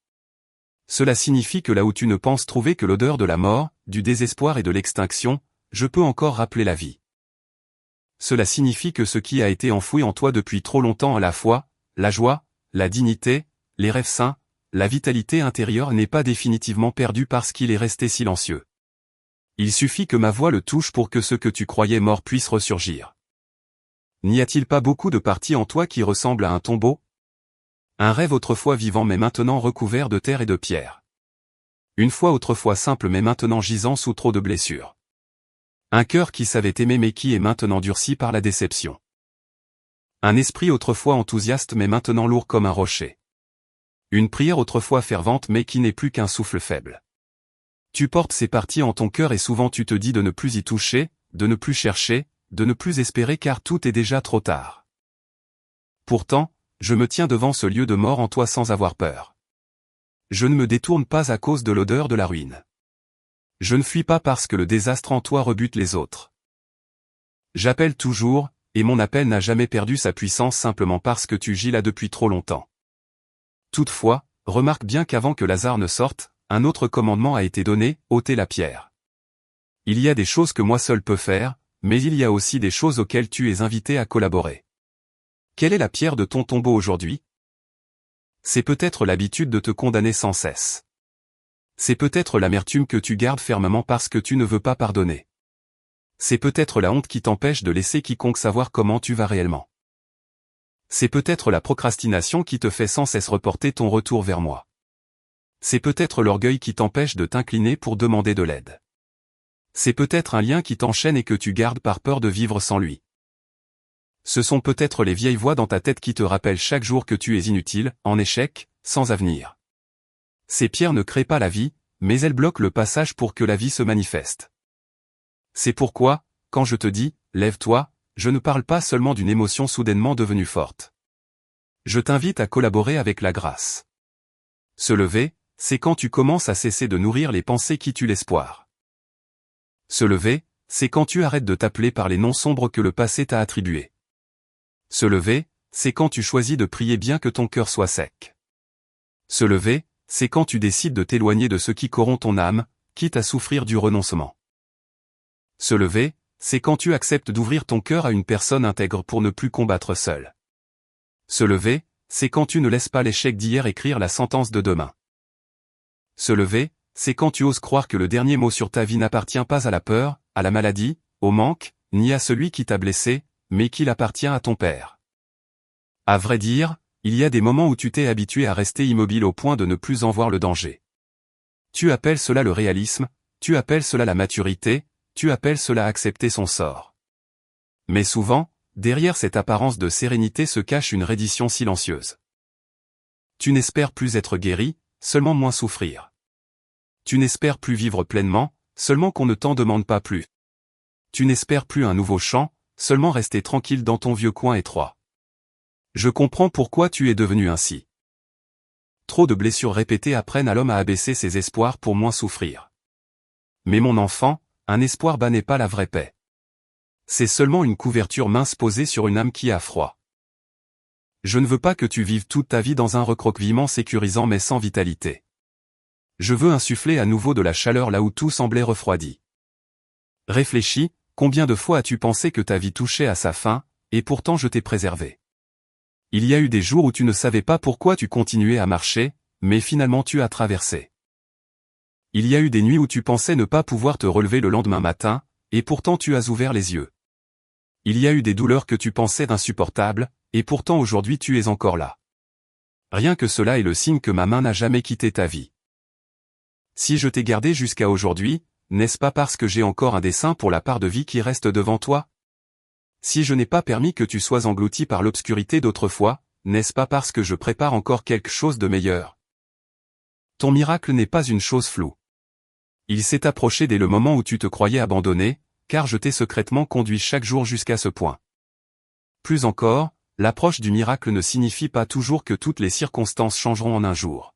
Cela signifie que là où tu ne penses trouver que l'odeur de la mort, du désespoir et de l'extinction, je peux encore rappeler la vie. Cela signifie que ce qui a été enfoui en toi depuis trop longtemps à la fois, la joie, la dignité, les rêves sains, la vitalité intérieure n'est pas définitivement perdu parce qu'il est resté silencieux. Il suffit que ma voix le touche pour que ce que tu croyais mort puisse ressurgir. N'y a-t-il pas beaucoup de parties en toi qui ressemblent à un tombeau? Un rêve autrefois vivant mais maintenant recouvert de terre et de pierre. Une foi autrefois simple mais maintenant gisant sous trop de blessures. Un cœur qui savait aimer mais qui est maintenant durci par la déception. Un esprit autrefois enthousiaste mais maintenant lourd comme un rocher. Une prière autrefois fervente mais qui n'est plus qu'un souffle faible. Tu portes ces parties en ton cœur et souvent tu te dis de ne plus y toucher, de ne plus chercher, de ne plus espérer car tout est déjà trop tard. Pourtant, je me tiens devant ce lieu de mort en toi sans avoir peur. Je ne me détourne pas à cause de l'odeur de la ruine. Je ne fuis pas parce que le désastre en toi rebute les autres. J'appelle toujours, et mon appel n'a jamais perdu sa puissance simplement parce que tu gis là depuis trop longtemps. Toutefois, remarque bien qu'avant que Lazare ne sorte, un autre commandement a été donné, ôtez la pierre. Il y a des choses que moi seul peux faire, mais il y a aussi des choses auxquelles tu es invité à collaborer. Quelle est la pierre de ton tombeau aujourd'hui? C'est peut-être l'habitude de te condamner sans cesse. C'est peut-être l'amertume que tu gardes fermement parce que tu ne veux pas pardonner. C'est peut-être la honte qui t'empêche de laisser quiconque savoir comment tu vas réellement. C'est peut-être la procrastination qui te fait sans cesse reporter ton retour vers moi. C'est peut-être l'orgueil qui t'empêche de t'incliner pour demander de l'aide. C'est peut-être un lien qui t'enchaîne et que tu gardes par peur de vivre sans lui. Ce sont peut-être les vieilles voix dans ta tête qui te rappellent chaque jour que tu es inutile, en échec, sans avenir. Ces pierres ne créent pas la vie, mais elles bloquent le passage pour que la vie se manifeste. C'est pourquoi, quand je te dis « lève-toi », je ne parle pas seulement d'une émotion soudainement devenue forte. Je t'invite à collaborer avec la grâce. Se lever, c'est quand tu commences à cesser de nourrir les pensées qui tuent l'espoir. Se lever, c'est quand tu arrêtes de t'appeler par les noms sombres que le passé t'a attribués. Se lever, c'est quand tu choisis de prier bien que ton cœur soit sec. Se lever, c'est quand tu décides de t'éloigner de ce qui corrompt ton âme, quitte à souffrir du renoncement. Se lever, c'est quand tu acceptes d'ouvrir ton cœur à une personne intègre pour ne plus combattre seul. Se lever, c'est quand tu ne laisses pas l'échec d'hier écrire la sentence de demain. Se lever, c'est quand tu oses croire que le dernier mot sur ta vie n'appartient pas à la peur, à la maladie, au manque, ni à celui qui t'a blessé, mais qu'il appartient à ton Père. À vrai dire, il y a des moments où tu t'es habitué à rester immobile au point de ne plus en voir le danger. Tu appelles cela le réalisme, tu appelles cela la maturité, tu appelles cela accepter son sort. Mais souvent, derrière cette apparence de sérénité se cache une reddition silencieuse. Tu n'espères plus être guéri, seulement moins souffrir. Tu n'espères plus vivre pleinement, seulement qu'on ne t'en demande pas plus. Tu n'espères plus un nouveau chant, seulement rester tranquille dans ton vieux coin étroit. Je comprends pourquoi tu es devenu ainsi. Trop de blessures répétées apprennent à l'homme à abaisser ses espoirs pour moins souffrir. Mais mon enfant, un espoir bas n'est pas la vraie paix. C'est seulement une couverture mince posée sur une âme qui a froid. Je ne veux pas que tu vives toute ta vie dans un recroquevillement sécurisant mais sans vitalité. Je veux insuffler à nouveau de la chaleur là où tout semblait refroidi. Réfléchis, combien de fois as-tu pensé que ta vie touchait à sa fin, et pourtant je t'ai préservé. Il y a eu des jours où tu ne savais pas pourquoi tu continuais à marcher, mais finalement tu as traversé. Il y a eu des nuits où tu pensais ne pas pouvoir te relever le lendemain matin, et pourtant tu as ouvert les yeux. Il y a eu des douleurs que tu pensais insupportables, et pourtant aujourd'hui tu es encore là. Rien que cela est le signe que ma main n'a jamais quitté ta vie. Si je t'ai gardé jusqu'à aujourd'hui, n'est-ce pas parce que j'ai encore un dessein pour la part de vie qui reste devant toi? Si je n'ai pas permis que tu sois englouti par l'obscurité d'autrefois, n'est-ce pas parce que je prépare encore quelque chose de meilleur? Ton miracle n'est pas une chose floue. Il s'est approché dès le moment où tu te croyais abandonné, car je t'ai secrètement conduit chaque jour jusqu'à ce point. Plus encore, l'approche du miracle ne signifie pas toujours que toutes les circonstances changeront en un jour.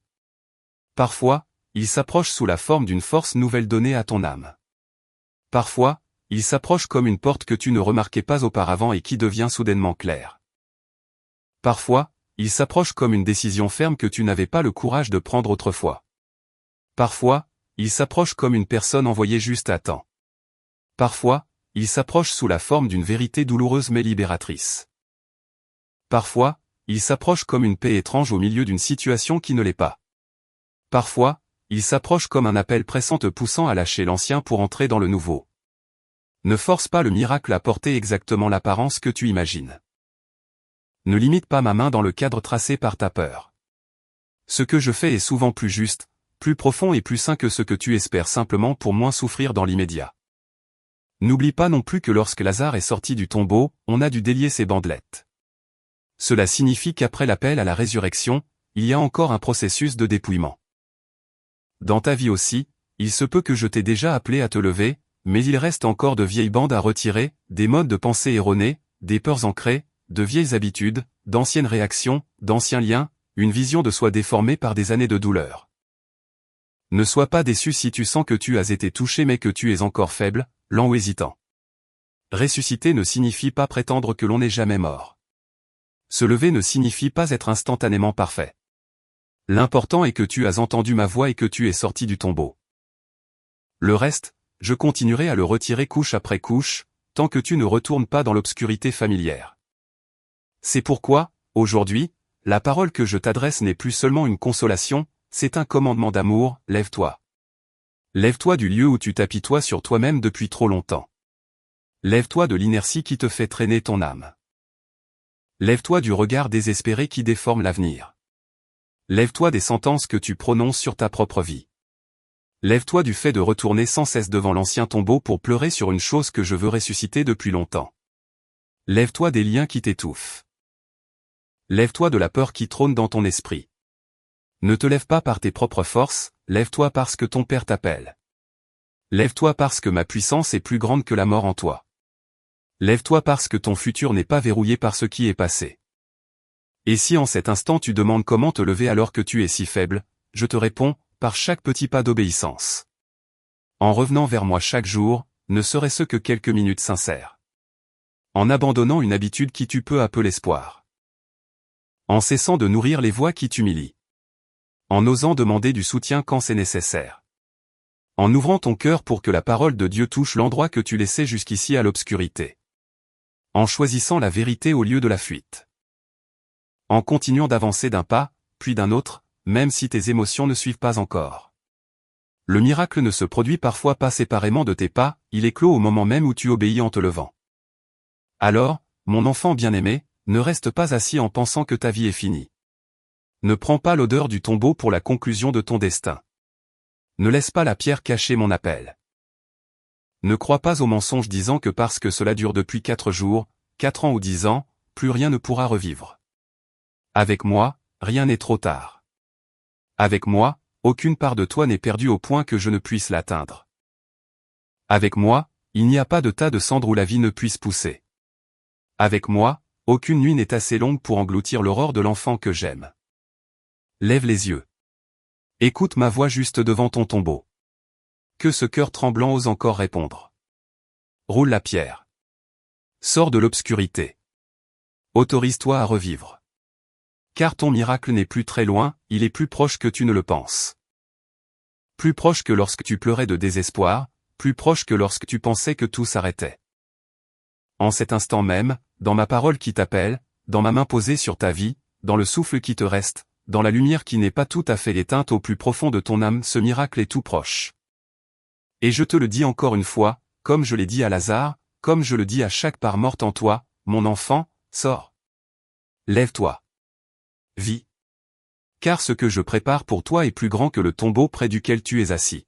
Parfois, il s'approche sous la forme d'une force nouvelle donnée à ton âme. Parfois, il s'approche comme une porte que tu ne remarquais pas auparavant et qui devient soudainement claire. Parfois, il s'approche comme une décision ferme que tu n'avais pas le courage de prendre autrefois. Parfois, il s'approche comme une personne envoyée juste à temps. Parfois, il s'approche sous la forme d'une vérité douloureuse mais libératrice. Parfois, il s'approche comme une paix étrange au milieu d'une situation qui ne l'est pas. Parfois, il s'approche comme un appel pressant te poussant à lâcher l'ancien pour entrer dans le nouveau. Ne force pas le miracle à porter exactement l'apparence que tu imagines. Ne limite pas ma main dans le cadre tracé par ta peur. Ce que je fais est souvent plus juste, plus profond et plus sain que ce que tu espères simplement pour moins souffrir dans l'immédiat. N'oublie pas non plus que lorsque Lazare est sorti du tombeau, on a dû délier ses bandelettes. Cela signifie qu'après l'appel à la résurrection, il y a encore un processus de dépouillement. Dans ta vie aussi, il se peut que je t'ai déjà appelé à te lever, mais il reste encore de vieilles bandes à retirer, des modes de pensée erronés, des peurs ancrées, de vieilles habitudes, d'anciennes réactions, d'anciens liens, une vision de soi déformée par des années de douleur. Ne sois pas déçu si tu sens que tu as été touché mais que tu es encore faible, lent ou hésitant. Ressusciter ne signifie pas prétendre que l'on n'est jamais mort. Se lever ne signifie pas être instantanément parfait. L'important est que tu as entendu ma voix et que tu es sorti du tombeau. Le reste, je continuerai à le retirer couche après couche, tant que tu ne retournes pas dans l'obscurité familière. C'est pourquoi, aujourd'hui, la parole que je t'adresse n'est plus seulement une consolation, c'est un commandement d'amour, lève-toi. Lève-toi du lieu où tu t'apitoies sur toi-même depuis trop longtemps. Lève-toi de l'inertie qui te fait traîner ton âme. Lève-toi du regard désespéré qui déforme l'avenir. Lève-toi des sentences que tu prononces sur ta propre vie. Lève-toi du fait de retourner sans cesse devant l'ancien tombeau pour pleurer sur une chose que je veux ressusciter depuis longtemps. Lève-toi des liens qui t'étouffent. Lève-toi de la peur qui trône dans ton esprit. Ne te lève pas par tes propres forces, lève-toi parce que ton Père t'appelle. Lève-toi parce que ma puissance est plus grande que la mort en toi. Lève-toi parce que ton futur n'est pas verrouillé par ce qui est passé. Et si en cet instant tu demandes comment te lever alors que tu es si faible, je te réponds, par chaque petit pas d'obéissance. En revenant vers moi chaque jour, ne serait-ce que quelques minutes sincères. En abandonnant une habitude qui tue peu à peu l'espoir. En cessant de nourrir les voix qui t'humilient. En osant demander du soutien quand c'est nécessaire. En ouvrant ton cœur pour que la parole de Dieu touche l'endroit que tu laissais jusqu'ici à l'obscurité. En choisissant la vérité au lieu de la fuite. En continuant d'avancer d'un pas, puis d'un autre, même si tes émotions ne suivent pas encore. Le miracle ne se produit parfois pas séparément de tes pas, il éclot au moment même où tu obéis en te levant. Alors, mon enfant bien-aimé, ne reste pas assis en pensant que ta vie est finie. Ne prends pas l'odeur du tombeau pour la conclusion de ton destin. Ne laisse pas la pierre cacher mon appel. Ne crois pas au mensonge disant que parce que cela dure depuis 4 jours, 4 ans ou 10 ans, plus rien ne pourra revivre. Avec moi, rien n'est trop tard. Avec moi, aucune part de toi n'est perdue au point que je ne puisse l'atteindre. Avec moi, il n'y a pas de tas de cendres où la vie ne puisse pousser. Avec moi, aucune nuit n'est assez longue pour engloutir l'aurore de l'enfant que j'aime. Lève les yeux. Écoute ma voix juste devant ton tombeau. Que ce cœur tremblant ose encore répondre. Roule la pierre. Sors de l'obscurité. Autorise-toi à revivre. Car ton miracle n'est plus très loin, il est plus proche que tu ne le penses. Plus proche que lorsque tu pleurais de désespoir, plus proche que lorsque tu pensais que tout s'arrêtait. En cet instant même, dans ma parole qui t'appelle, dans ma main posée sur ta vie, dans le souffle qui te reste, dans la lumière qui n'est pas tout à fait éteinte au plus profond de ton âme, ce miracle est tout proche. Et je te le dis encore une fois, comme je l'ai dit à Lazare, comme je le dis à chaque part morte en toi, mon enfant, sors. Lève-toi. Vis. Car ce que je prépare pour toi est plus grand que le tombeau près duquel tu es assis.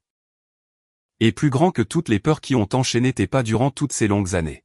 Et plus grand que toutes les peurs qui ont enchaîné tes pas durant toutes ces longues années.